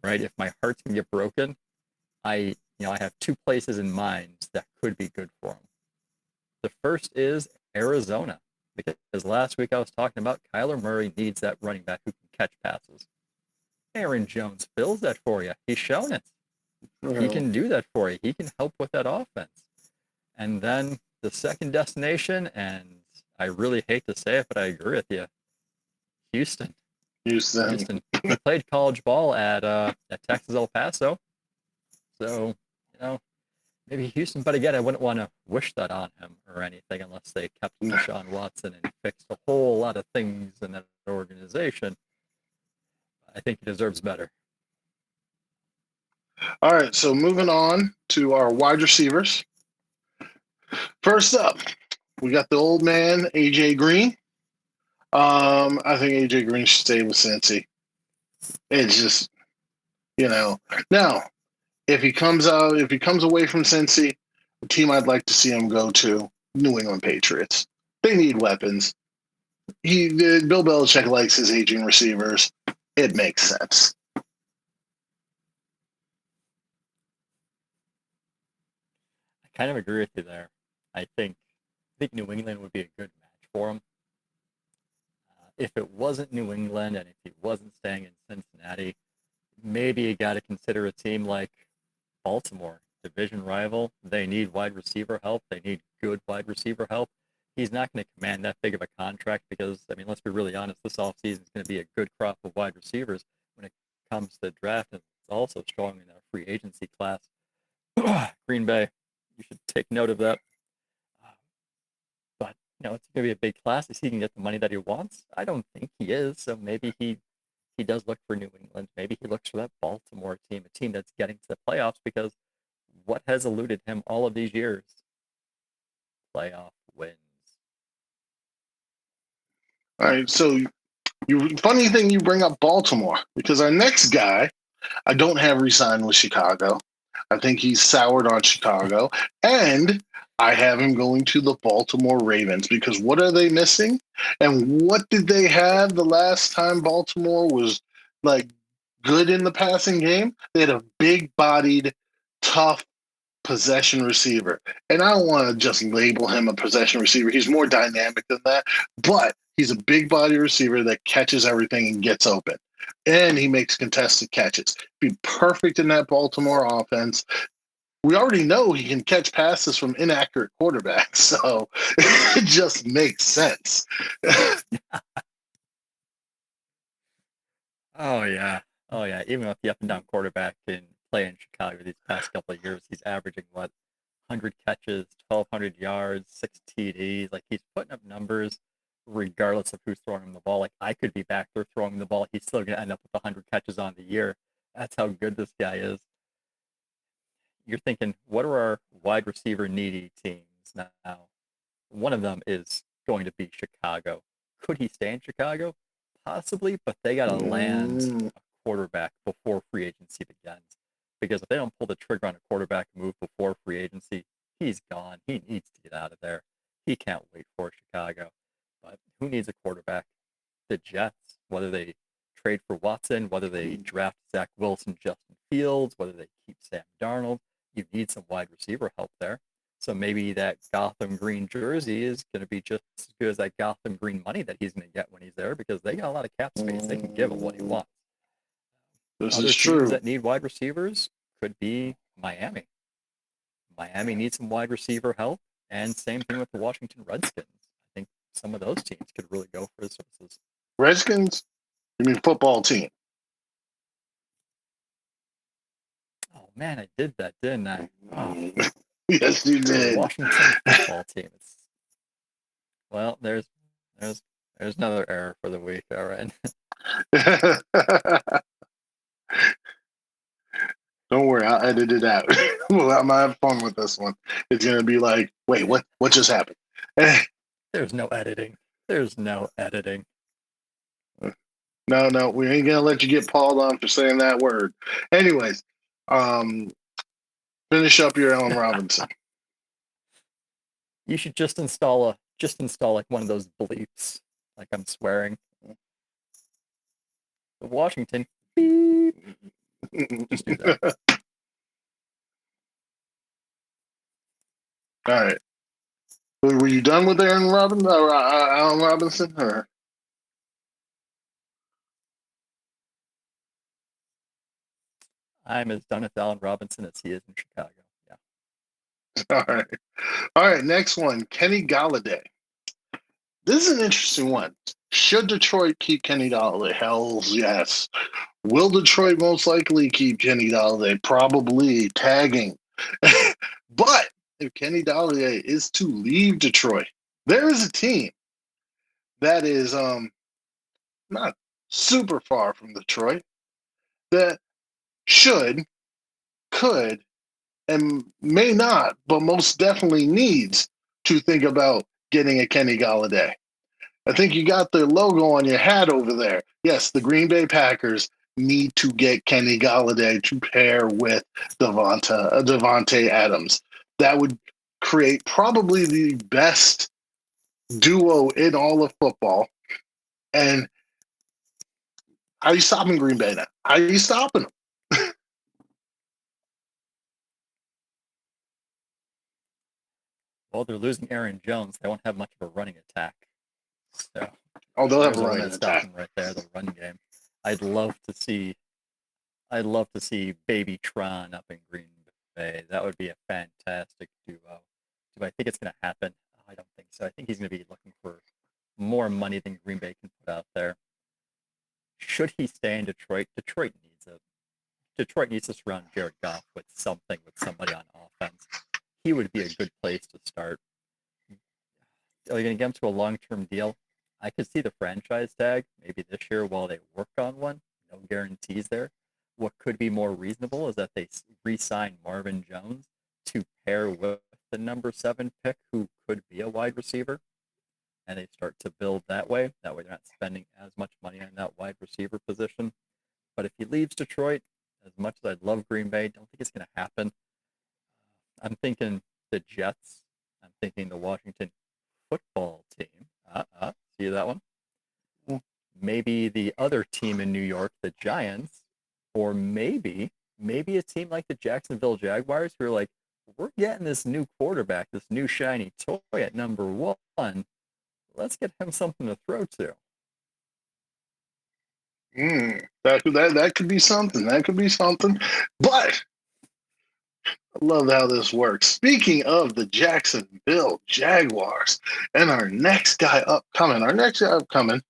right, if my heart's going to get broken, I have two places in mind that could be good for him. The first is Arizona, because last week I was talking about Kyler Murray needs that running back who can catch passes. Aaron Jones fills that for you. He's shown it. He can do that for you. He can help with that offense. And then the second destination, and I really hate to say it, but I agree with you, Houston. He played college ball at Texas El Paso. So, maybe Houston, but again, I wouldn't want to wish that on him or anything unless they kept Deshaun Watson and fixed a whole lot of things in that organization. I think he deserves better. All right, so moving on to our wide receivers. First up, we got the old man, A.J. Green. I think A.J. Green should stay with Cincy. It's just, Now, if he comes out, if he comes away from Cincy, the team I'd like to see him go to, New England Patriots. They need weapons. Bill Belichick likes his aging receivers. It makes sense. I kind of agree with you there. I think New England would be a good match for him. If it wasn't New England and if he wasn't staying in Cincinnati, maybe you got to consider a team like Baltimore, division rival. They need wide receiver help. They need good wide receiver help. He's not going to command that big of a contract because, I mean, let's be really honest, this offseason is going to be a good crop of wide receivers when it comes to the draft. And it's also strong in our free agency class. Green Bay, you should take note of that. But, it's going to be a big class. Is he can get the money that he wants? I don't think he is. So maybe he does look for New England. Maybe he looks for that Baltimore team, a team that's getting to the playoffs because what has eluded him all of these years? Playoff wins. All right, so funny thing you bring up Baltimore because our next guy I don't have re-signed with Chicago. I think he's soured on Chicago, and I have him going to the Baltimore Ravens because what are they missing? And what did they have the last time Baltimore was like good in the passing game? They had a big-bodied, tough possession receiver. And I don't want to just label him a possession receiver. He's more dynamic than that, but he's a big body receiver that catches everything and gets open. And he makes contested catches. Be perfect in that Baltimore offense. We already know he can catch passes from inaccurate quarterbacks, so it just makes sense. Oh yeah. Oh yeah. Even with the up and down quarterback in play in Chicago these past couple of years, he's averaging what 100 catches, 1,200 yards, 6 TDs. Like he's putting up numbers regardless of who's throwing him the ball. Like I could be back there throwing the ball. He's still going to end up with 100 catches on the year. That's how good this guy is. You're thinking, what are our wide receiver needy teams now? One of them is going to be Chicago. Could he stay in Chicago? Possibly, but they got to land Mm, a quarterback before free agency begins. Because if they don't pull the trigger on a quarterback move before free agency, he's gone. He needs to get out of there. He can't wait for Chicago. But who needs a quarterback? The Jets, whether they trade for Watson, whether they draft Zach Wilson, Justin Fields, whether they keep Sam Darnold, you need some wide receiver help there. So maybe that Gotham green jersey is going to be just as good as that Gotham green money that he's going to get when he's there because they got a lot of cap space. They can give him what he wants. this Other is teams true. that need wide receivers could be Miami. Miami needs some wide receiver help, and same thing with the Washington Redskins. I think some of those teams could really go for his services. Redskins, you mean football team? Oh man, I did that, didn't I? Oh, Yes, you the did. Washington football team. Well, there's there's another error for the week. All right. Don't worry, I'll edit it out. Well, I'm gonna have fun with this one. It's gonna be like, wait, what just happened? There's no editing. There's no editing. No, we ain't gonna let you get Pauled on for saying that word. Anyways, um, finish up your Allen Robinson. You should just install like one of those bleeps, like I'm swearing. The Washington beep. Just do that. All right. Were you done with Aaron Robinson or Allen Robinson? Or I'm as done with Allen Robinson as he is in Chicago. Yeah. all right. Next one, Kenny Galladay. This is an interesting one. Should Detroit keep Kenny Galladay? Hell's yes. Will Detroit most likely keep Kenny Galladay? Probably tagging. But if Kenny Galladay is to leave Detroit, there is a team that is not super far from Detroit that should, could, and may not, but most definitely needs to think about getting a Kenny Galladay. I think you got the logo on your hat over there. Yes, the Green Bay Packers. need to get Kenny Galladay to pair with Devontae Adams. That would create probably the best duo in all of football. And how are you stopping Green Bay now? How are you stopping them? Well, they're losing Aaron Jones. They won't have much of a running attack. So they'll have there's a a run way to in stop attack. them right there, the run game. I'd love to see Baby Tron up in Green Bay. That would be a fantastic duo. Do I think it's going to happen? I don't think so. I think he's going to be looking for more money than Green Bay can put out there. Should he stay in Detroit? Detroit needs to surround Jared Goff with somebody on offense. He would be a good place to start. Are you going to get him to a long-term deal? I could see the franchise tag maybe this year while they work on one. No guarantees there. What could be more reasonable is that they re-sign Marvin Jones to pair with the number 7 pick, who could be a wide receiver, and they start to build that way. That way they're not spending as much money on that wide receiver position. But if he leaves Detroit, as much as I'd love Green Bay, don't think it's going to happen. I'm thinking the Jets. I'm thinking the Washington football team. See that one? Maybe the other team in New York, the Giants, or maybe a team like the Jacksonville Jaguars, who are like, we're getting this new quarterback, this new shiny toy at number 1. Let's get him something to throw to. That could be something. That could be something. But I love how this works. Speaking of the Jacksonville Jaguars, and our next guy upcoming is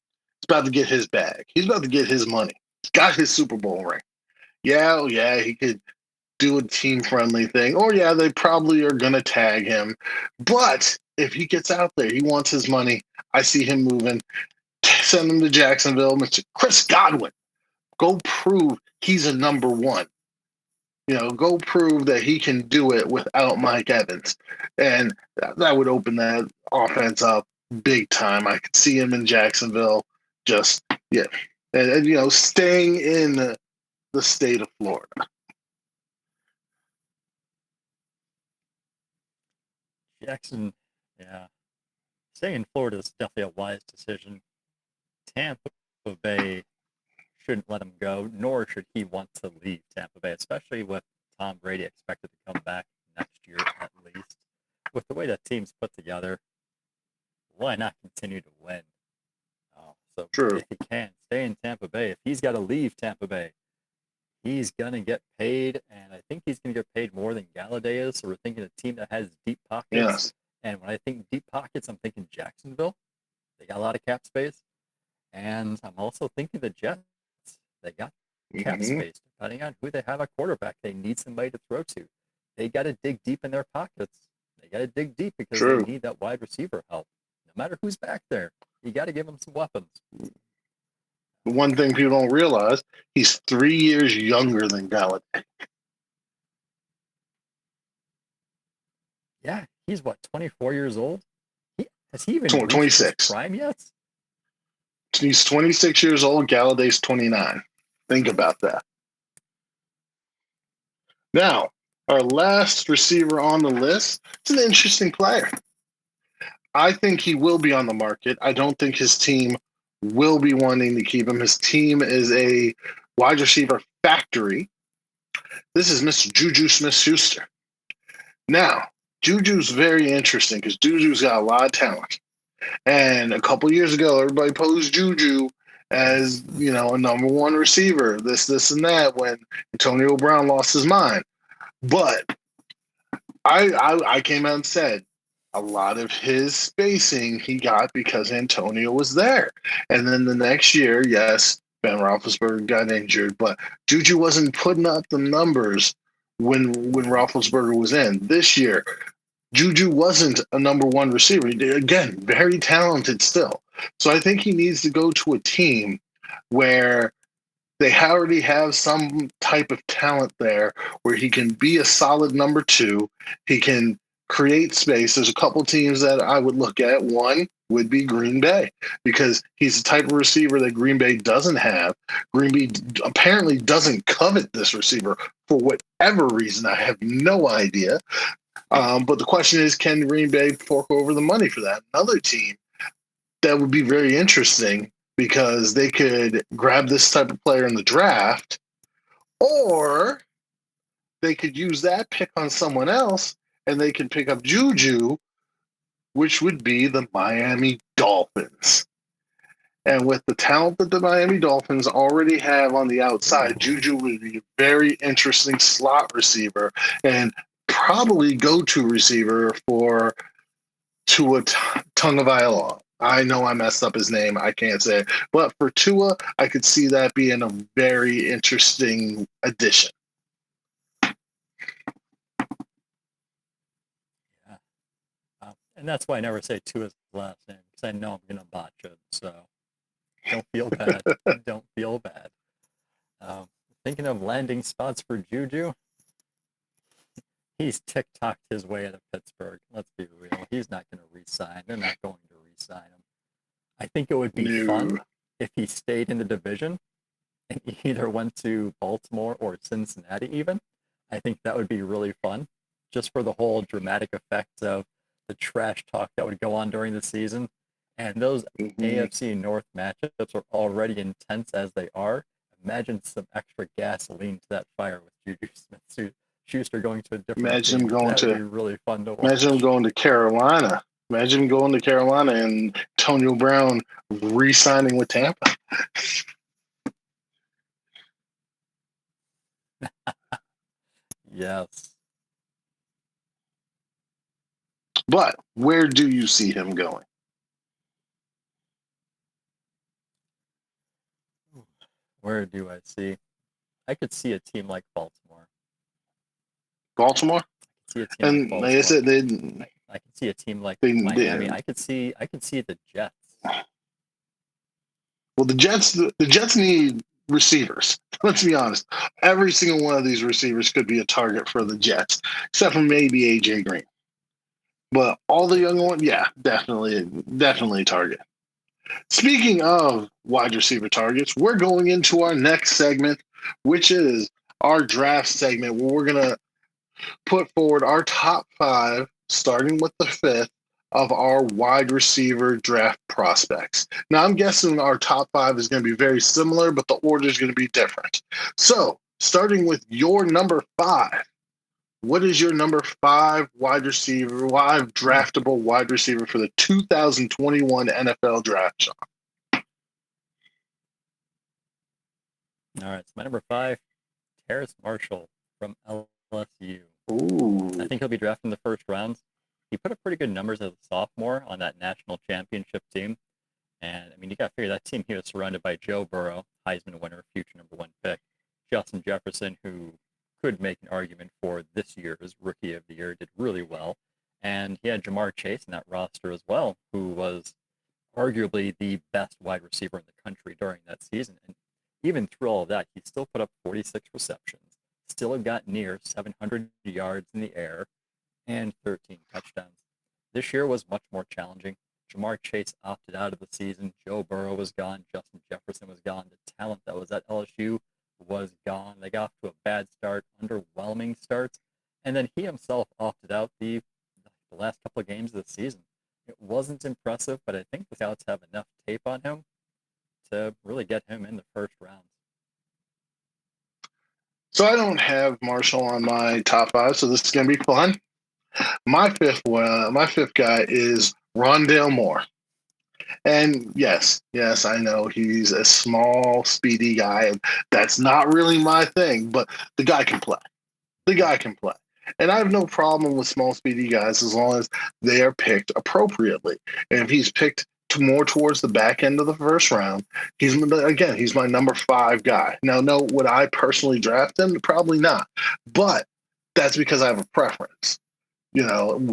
about to get his bag. He's about to get his money. He's got his Super Bowl ring. Yeah, he could do a team-friendly thing. Or, yeah, they probably are going to tag him. But if he gets out there, he wants his money. I see him moving. Send him to Jacksonville. Mr. Chris Godwin. Go prove he's a number 1. Go prove that he can do it without Mike Evans. And that would open that offense up big time. I could see him in Jacksonville just, yeah. And staying in the state of Florida. Jackson, yeah. Staying in Florida is definitely a wise decision. Tampa Bay shouldn't let him go, nor should he want to leave Tampa Bay, especially with Tom Brady expected to come back next year at least. With the way that team's put together, why not continue to win? So True. if he can, stay in Tampa Bay. If he's got to leave Tampa Bay, he's going to get paid, and I think he's going to get paid more than Galladay is. So we're thinking a team that has deep pockets. Yes. And when I think deep pockets, I'm thinking Jacksonville. They got a lot of cap space. And I'm also thinking the Jets. They got cap space. Depending on who they have at quarterback, they need somebody to throw to. They got to dig deep in their pockets. They got to dig deep because they need that wide receiver help. No matter who's back there, you got to give them some weapons. The one thing people don't realize, he's 3 years younger than Galladay. Yeah, he's 24 years old? Has he even 26 reached his prime yet? He's 26 years old. Galladay's 29. Think about that. Now, our last receiver on the list is an interesting player. I think he will be on the market. I don't think his team will be wanting to keep him. His team is a wide receiver factory. This is Mr. Juju Smith-Schuster. Now, Juju's very interesting because Juju's got a lot of talent. And a couple years ago, everybody posed Juju as, a number 1 receiver, this, and that, when Antonio Brown lost his mind. But I came out and said a lot of his spacing he got because Antonio was there. And then the next year, yes, Ben Roethlisberger got injured, but Juju wasn't putting up the numbers when Roethlisberger was in. This year, Juju wasn't a number 1 receiver. Again, very talented still. So I think he needs to go to a team where they already have some type of talent there where he can be a solid number 2. He can create space. There's a couple teams that I would look at. One, would be Green Bay, because he's the type of receiver that Green Bay doesn't have. Green Bay apparently doesn't covet this receiver for whatever reason. I have no idea. But the question is, can Green Bay fork over the money for that? Another team that would be very interesting, because they could grab this type of player in the draft, or they could use that pick on someone else and they can pick up Juju, which would be the Miami Dolphins. And with the talent that the Miami Dolphins already have on the outside, Juju would be a very interesting slot receiver and probably go-to receiver for Tua Tagovailoa. I know I messed up his name. I can't say it. But for Tua, I could see that being a very interesting addition. Yeah. And that's why I never say Tua's last name, because I know I'm going to botch it. So don't feel bad. Don't feel bad. Thinking of landing spots for Juju, he's TikToked his way out of Pittsburgh. Let's be real. He's not going to re-sign. They're not going to re-sign him. I think it would be fun if he stayed in the division and either went to Baltimore or Cincinnati even. I think that would be really fun, just for the whole dramatic effect of the trash talk that would go on during the season. And those AFC North matchups are already intense as they are. Imagine some extra gasoline to that fire with Juju Smith-Schuster going to a different team. That would be really fun to watch. Imagine him going to Carolina. Imagine him going to Carolina and Antonio Brown re-signing with Tampa. Yes. But where do you see him going? Where do I see? I could see a team like Baltimore. Baltimore? I could see a team like Baltimore. Like I said, I could see a team like Miami. I could see the Jets. Well, the Jets need receivers. Let's be honest. Every single one of these receivers could be a target for the Jets, except for maybe AJ Green. But all the young ones, yeah, definitely a target. Speaking of wide receiver targets, we're going into our next segment, which is our draft segment, where we're going to put forward our top 5, starting with the 5th, of our wide receiver draft prospects. Now, I'm guessing our top 5 is going to be very similar, but the order is going to be different. So, starting with your number 5, what is your number 5 wide receiver, 5 draftable wide receiver for the 2021 NFL draft, Sean? All right, so my number 5, Terrace Marshall from LSU. Ooh. I think he'll be drafted in the first round. He put up pretty good numbers as a sophomore on that national championship team. And, I mean, you got to figure that team, he was surrounded by Joe Burrow, Heisman winner, future number 1 pick, Justin Jefferson, who could make an argument for this year's Rookie of the Year, did really well. And he had Jamar Chase in that roster as well, who was arguably the best wide receiver in the country during that season. And even through all of that, he still put up 46 receptions, still got near 700 yards in the air, and 13 touchdowns. This year was much more challenging. Jamar Chase opted out of the season. Joe Burrow was gone. Justin Jefferson was gone. The talent that was at LSU was gone. They got off to a bad start, underwhelming starts. And then he himself opted out the last couple of games of the season. It wasn't impressive, but I think the scouts have enough tape on him to really get him in the first round. So I don't have Marshall on my top 5, so this is going to be fun. My fifth guy is Rondale Moore. And yes, I know he's a small, speedy guy, and that's not really my thing, but the guy can play. And I have no problem with small, speedy guys as long as they are picked appropriately. And if he's picked more towards the back end of the first round, he's my number 5 guy. Now, no, would I personally draft him? Probably not. But that's because I have a preference.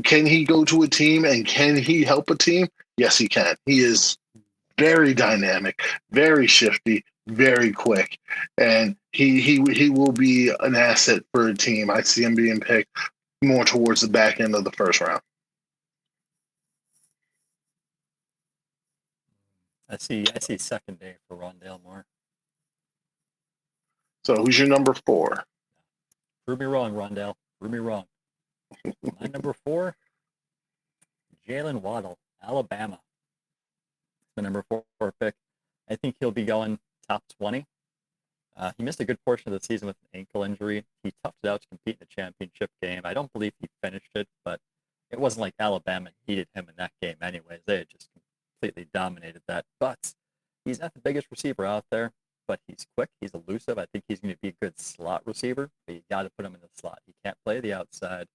Can he go to a team and can he help a team? Yes, he can. He is very dynamic, very shifty, very quick, and he will be an asset for a team. I see him being picked more towards the back end of the first round. I see second day for Rondale Moore. So who's your number 4? Prove me wrong, Rondale. Prove me wrong. My number 4, Jalen Waddle, Alabama. The number 4 pick. I think he'll be going top 20. He missed a good portion of the season with an ankle injury. He toughed it out to compete in the championship game. I don't believe he finished it, but it wasn't like Alabama needed him in that game anyways. They had just completely dominated that. But he's not the biggest receiver out there, but he's quick. He's elusive. I think he's going to be a good slot receiver, but you got to put him in the slot. He can't play the outside.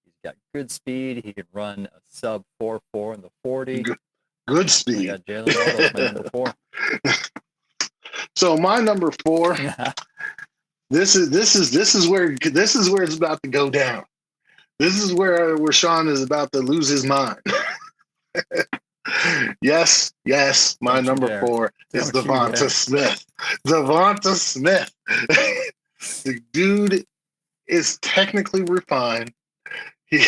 He's got good speed. He can run a sub 4.4 in the 40. Good speed. I got Jalen Waddle as my number 4. So my number 4, this is where it's about to go down. This is where Sean is about to lose his mind. yes, my number 4 is Devonta Smith. Devonta Smith. The dude is technically refined. He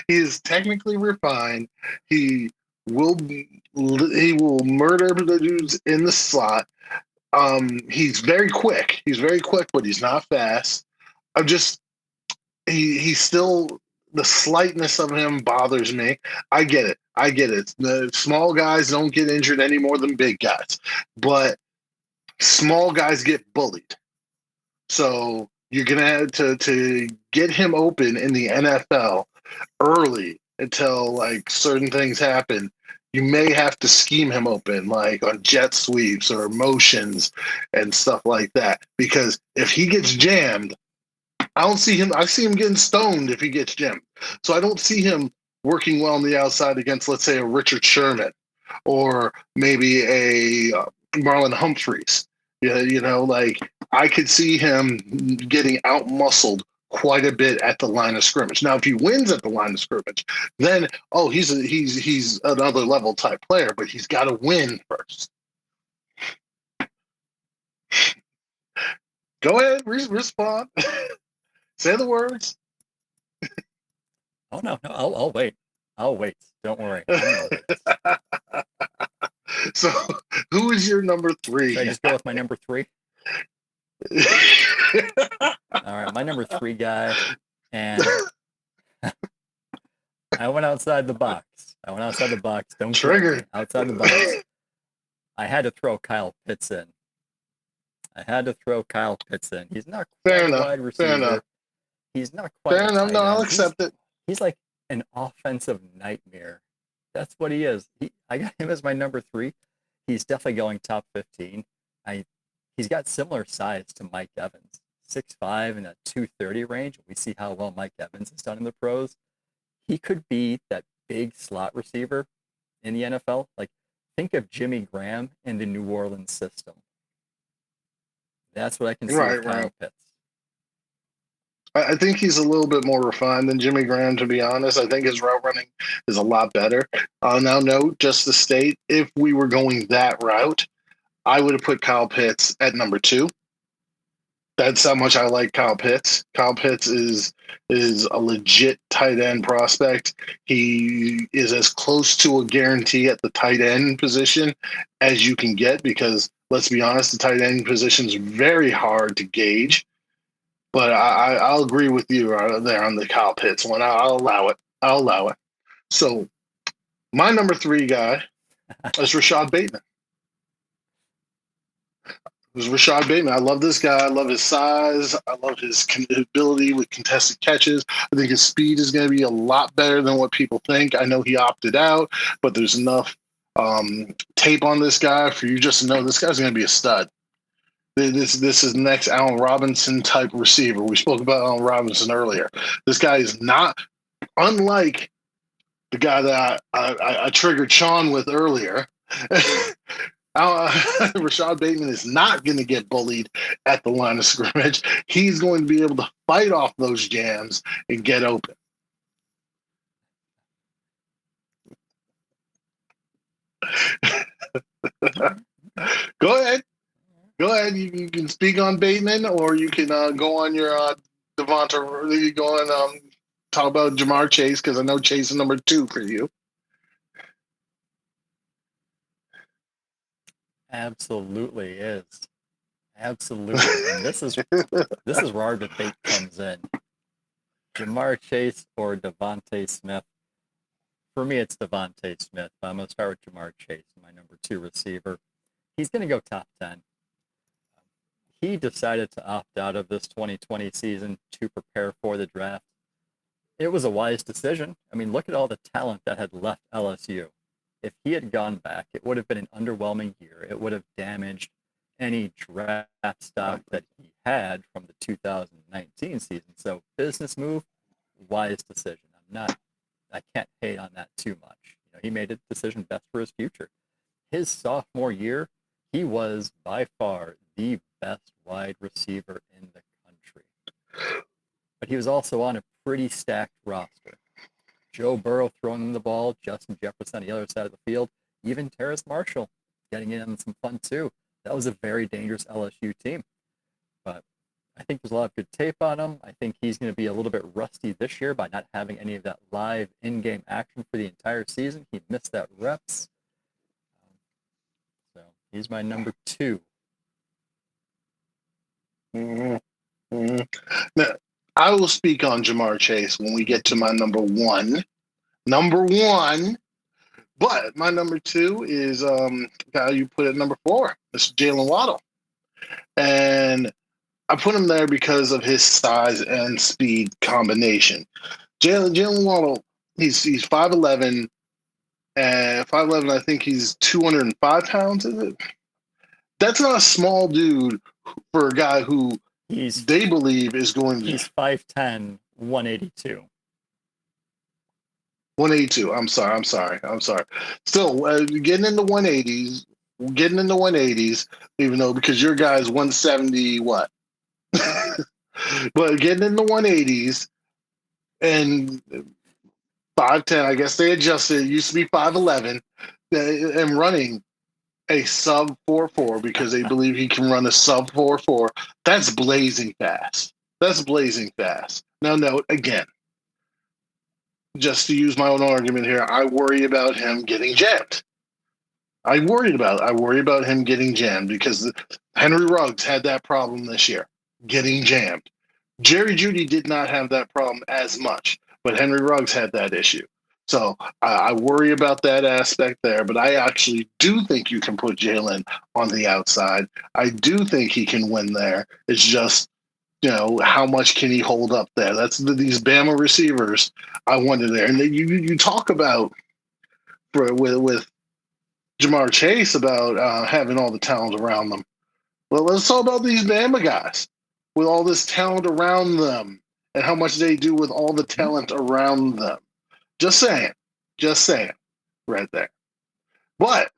is technically refined. He will murder the dudes in the slot. He's very quick. But he's not fast. He's still, the slightness of him bothers me. I get it. The small guys don't get injured any more than big guys, but small guys get bullied. So you're gonna have to get him open in the NFL early until like certain things happen. You may have to scheme him open, like on jet sweeps or motions and stuff like that. Because if he gets jammed, I see him getting stoned if he gets jammed. So I don't see him working well on the outside against, let's say, a Richard Sherman or maybe a Marlon Humphreys. Yeah, like I could see him getting out-muscled quite a bit at the line of scrimmage. Now, if he wins at the line of scrimmage, then he's another level type player, but he's got to win first. Go ahead, respond. Say the words. Oh no, I'll wait. Don't worry. So, who is your number 3? Should I just go with my number 3? All right, my number 3 guy, and I went outside the box. Don't trigger outside the box. I had to throw Kyle Pitts in. He's not quite a wide receiver. He's not quite. Fair enough. No, I'll accept it. He's like an offensive nightmare. That's what he is. I got him as my number 3. He's definitely going top 15. He's got similar size to Mike Evans, 6'5" in a 230 range. We see how well Mike Evans has done in the pros. He could be that big slot receiver in the NFL. Like, think of Jimmy Graham in the New Orleans system. That's what I can see with Kyle Pitts. I think he's a little bit more refined than Jimmy Graham, to be honest. I think his route running is a lot better. Now, note, just to state, if we were going that route, I would have put Kyle Pitts at number 2. That's how much I like Kyle Pitts. Kyle Pitts is a legit tight end prospect. He is as close to a guarantee at the tight end position as you can get because, let's be honest, the tight end position is very hard to gauge. But I'll agree with you there on the Kyle Pitts one. I'll allow it. So my number 3 guy is Rashad Bateman. I love this guy. I love his size. I love his ability with contested catches. I think his speed is going to be a lot better than what people think. I know he opted out, but there's enough tape on this guy for you just to know this guy's going to be a stud. This is the next Allen Robinson type receiver. We spoke about Allen Robinson earlier. This guy is not unlike the guy that I triggered Sean with earlier. Rashad Bateman is not going to get bullied at the line of scrimmage. He's going to be able to fight off those jams and get open. Go ahead. You can speak on Bateman, or you can go on your Devonta. You go and talk about Jamar Chase because I know Chase is number 2 for you. Absolutely is. Absolutely. And this is where our debate comes in. Jamar Chase or Devontae Smith? For me, it's Devontae Smith. But I'm going to start with Jamar Chase, my number 2 receiver. He's going to go top 10. He decided to opt out of this 2020 season to prepare for the draft. It was a wise decision. I mean, look at all the talent that had left LSU. If he had gone back, it would have been an underwhelming year. It would have damaged any draft stock that he had from the 2019 season. So, business move, wise decision. I can't hate on that too much. He made a decision best for his future. His sophomore year, he was by far the best wide receiver in the country. But he was also on a pretty stacked roster. Joe Burrow throwing him the ball, Justin Jefferson on the other side of the field, even Terrace Marshall getting in on some fun too. That was a very dangerous LSU team. But I think there's a lot of good tape on him. I think he's going to be a little bit rusty this year by not having any of that live in-game action for the entire season. He missed that reps. So he's my number 2. Mm-hmm. Mm-hmm. Now, I will speak on Jamar Chase when we get to my number 1. Number 1. But my number 2 is guy you put at number 4. It's Jalen Waddle. And I put him there because of his size and speed combination. Jalen Waddle, he's 5'11", and 5'11", I think he's 205 pounds, is it? That's not a small dude for a guy who they believe is going to... He's 5'10", 182. 182. I'm sorry. Still, getting in the 180s, even though because your guy's 170, what? But getting in the 180s and 5'10", I guess they adjusted. It used to be 5'11", and running a sub 4.4 because they believe he can run a sub 4.4. That's blazing fast. Now, note again, just to use my own argument here, I worry about him getting jammed. I worry about him getting jammed because Henry Ruggs had that problem this year, getting jammed. Jerry Jeudy did not have that problem as much, but Henry Ruggs had that issue. So I worry about that aspect there, but I actually do think you can put Jalen on the outside. I do think he can win there. It's just, how much can he hold up there? That's these Bama receivers I wanted there. And then you talk about with Jamar Chase about having all the talent around them. Well, let's talk about these Bama guys with all this talent around them and how much they do with all the talent around them. Just saying, right there. But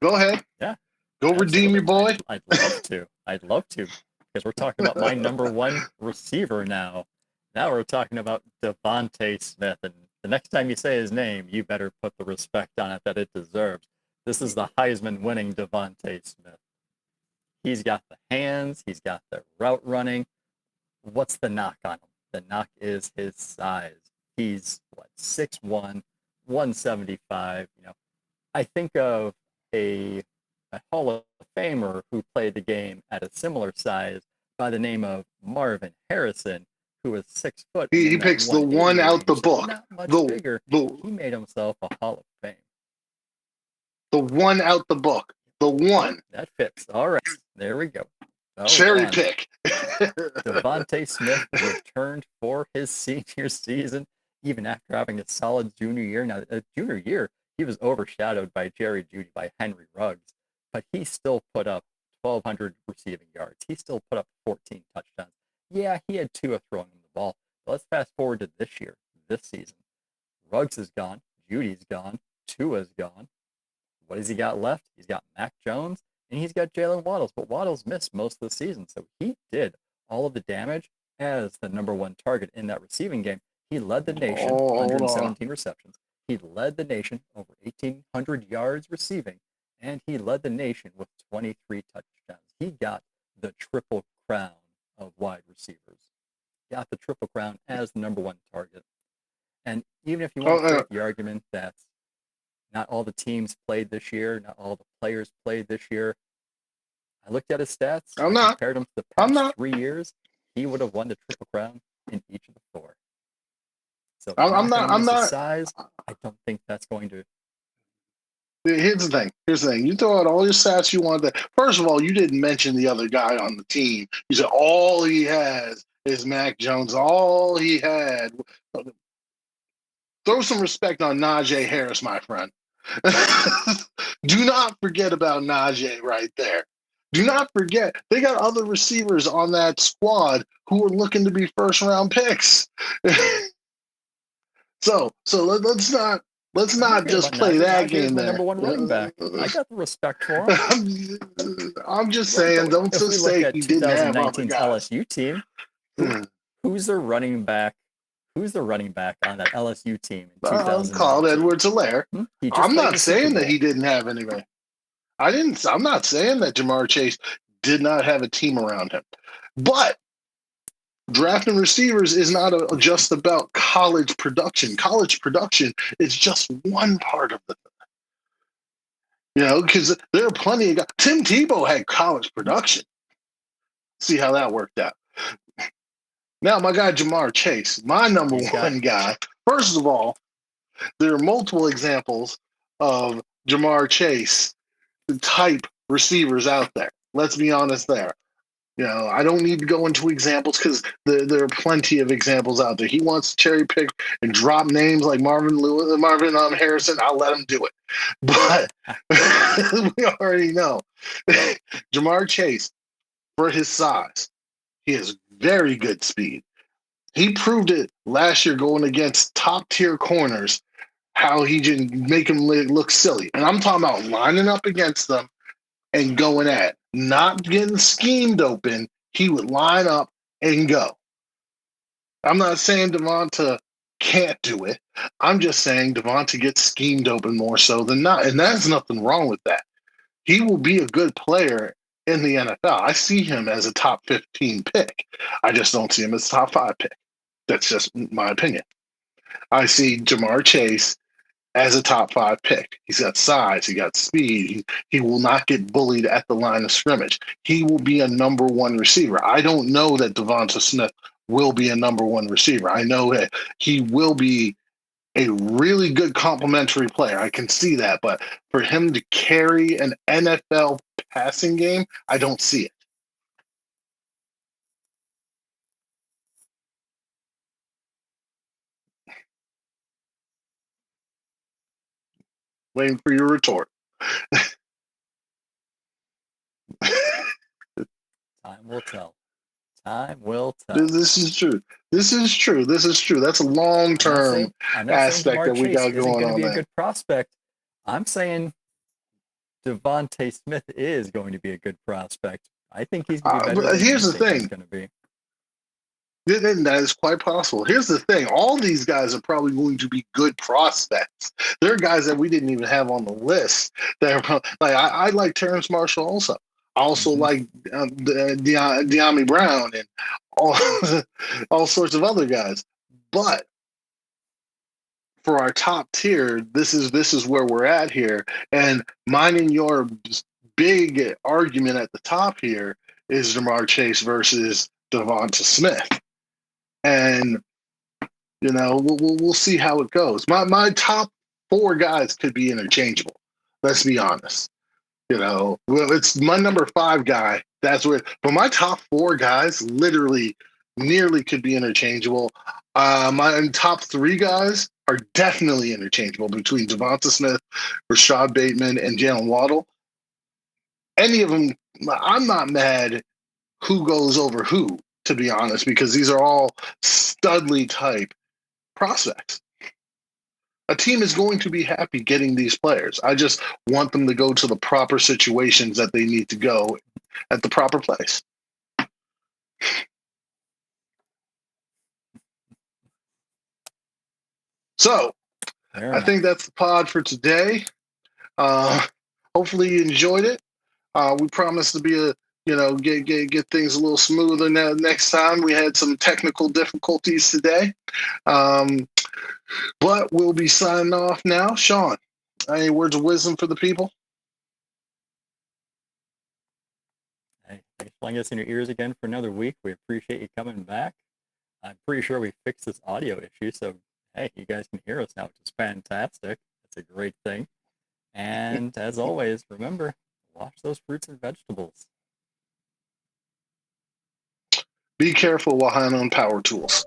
go ahead. Yeah. Go absolutely. Redeem your boy. I'd love to, because we're talking about my number 1 receiver now. Now we're talking about Devontae Smith, and the next time you say his name, you better put the respect on it that it deserves. This is the Heisman-winning Devontae Smith. He's got the hands. He's got the route running. What's the knock on him? The knock is his size. He's 6'1", 175. I think of a Hall of Famer who played the game at a similar size by the name of Marvin Harrison, who was 6 foot. He picks the one out the book. Not much bigger. He made himself a Hall of Fame. The one out the book. The one. That fits. All right. There we go. Cherry pick. Devontae Smith returned for his senior season, even after having a solid junior year. Now, a junior year, he was overshadowed by Jerry Jeudy, by Henry Ruggs, but he still put up 1,200 receiving yards. He still put up 14 touchdowns. Yeah, he had Tua throwing him the ball. But let's fast forward to this year, this season. Ruggs is gone. Judy's gone. Tua's gone. What has he got left? He's got Mac Jones, and he's got Jalen Waddles. But Waddles missed most of the season, so he did all of the damage as the number 1 target in that receiving game. He led the nation, 117 receptions. He led the nation over 1,800 yards receiving, and he led the nation with 23 touchdowns. He got the triple crown of wide receivers. Got the triple crown as the number 1 target. And even if you want to make the argument that not all the teams played this year, not all the players played this year, I looked at his stats. I'm I not. compared him to the I'm past not. 3 years. He would have won the Triple Crown in each of the 4. So if I'm, you're I'm not going not. to I'm use his not. size, I don't think that's going to. Here's the thing. Here's the thing. You throw out all your stats you want. First of all, you didn't mention the other guy on the team. You said all he has is Mac Jones. All he had. Throw some respect on Najee Harris, my friend. Do not forget about Najee right there. Do not forget they got other receivers on that squad who are looking to be first round picks. Let's I don't not forget just about play Najee. that Najee is game my there. number 1 running back. I got the respect for him. I'm just Look, saying, don't if we just look say at he didn't have other 2019's guys. LSU team, who's the running back? Who's the running back on that LSU team in Called 2019? Edwards-Helaire. He just I'm played in not the Super saying that Bowl. he didn't have anybody. I'm not saying that Jamar Chase did not have a team around him, but drafting receivers is not just about college production. College production is just one part of the because there are plenty of guys. Tim Tebow had college production. See how that worked out. Now, my guy Jamar Chase, my number one guy. First of all, there are multiple examples of Jamar Chase type receivers out there. Let's be honest there. I don't need to go into examples because there are plenty of examples out there. He wants to cherry pick and drop names like Marvin Harrison. I'll let him do it. But we already know Jamar Chase, for his size, he has very good speed. He proved it last year going against top tier corners how he can make him look silly. And I'm talking about lining up against them and going at, not getting schemed open. He would line up and go. I'm not saying Devonta can't do it. I'm just saying Devonta gets schemed open more so than not. And there's nothing wrong with that. He will be a good player in the NFL. I see him as a top 15 pick. I just don't see him as a top 5 pick. That's just my opinion. I see Jamar Chase as a top 5 pick. He's got size, he got speed. He will not get bullied at the line of scrimmage. He will be a number 1 receiver. I don't know that Devonta Smith will be a number 1 receiver. I know that he will be a really good complementary player. I can see that, but for him to carry an NFL passing game, I don't see it. Waiting for your retort. Time will tell. Time will tell. This is true. This is true. This is true. That's a long-term aspect that we got going on be there. A good prospect. I'm saying Devontae Smith is going to be a good prospect. I think he's going to be better than here's the thing. He's going to be. That is quite possible. Here's the thing. All these guys are probably going to be good prospects. There are guys that we didn't even have on the list. That are like I like Terrence Marshall also. I also like De'Ami Brown and all sorts of other guys. But for our top tier, this is where we're at here. And mine and your big argument at the top here is Jamar Chase versus Devonta Smith. And we'll see how it goes. My top 4 guys could be interchangeable. Let's be honest. It's my number 5 guy. That's where. But my top 4 guys literally nearly could be interchangeable. My top 3 guys are definitely interchangeable between Devonta Smith, Rashad Bateman, and Jalen Waddle. Any of them, I'm not mad who goes over who, to be honest, because these are all Studley type prospects. A team is going to be happy getting these players. I just want them to go to the proper situations that they need to go at the proper place. So, I think that's the pod for today. Hopefully you enjoyed it. We promise to be get things a little smoother next time. We had some technical difficulties today. But we'll be signing off now. Sean, any words of wisdom for the people? Thanks for letting us in your ears again for another week. We appreciate you coming back. I'm pretty sure we fixed this audio issue, so hey, you guys can hear us now, which is fantastic. That's a great thing. And as always, remember, wash those fruits and vegetables. Be careful while handling power tools.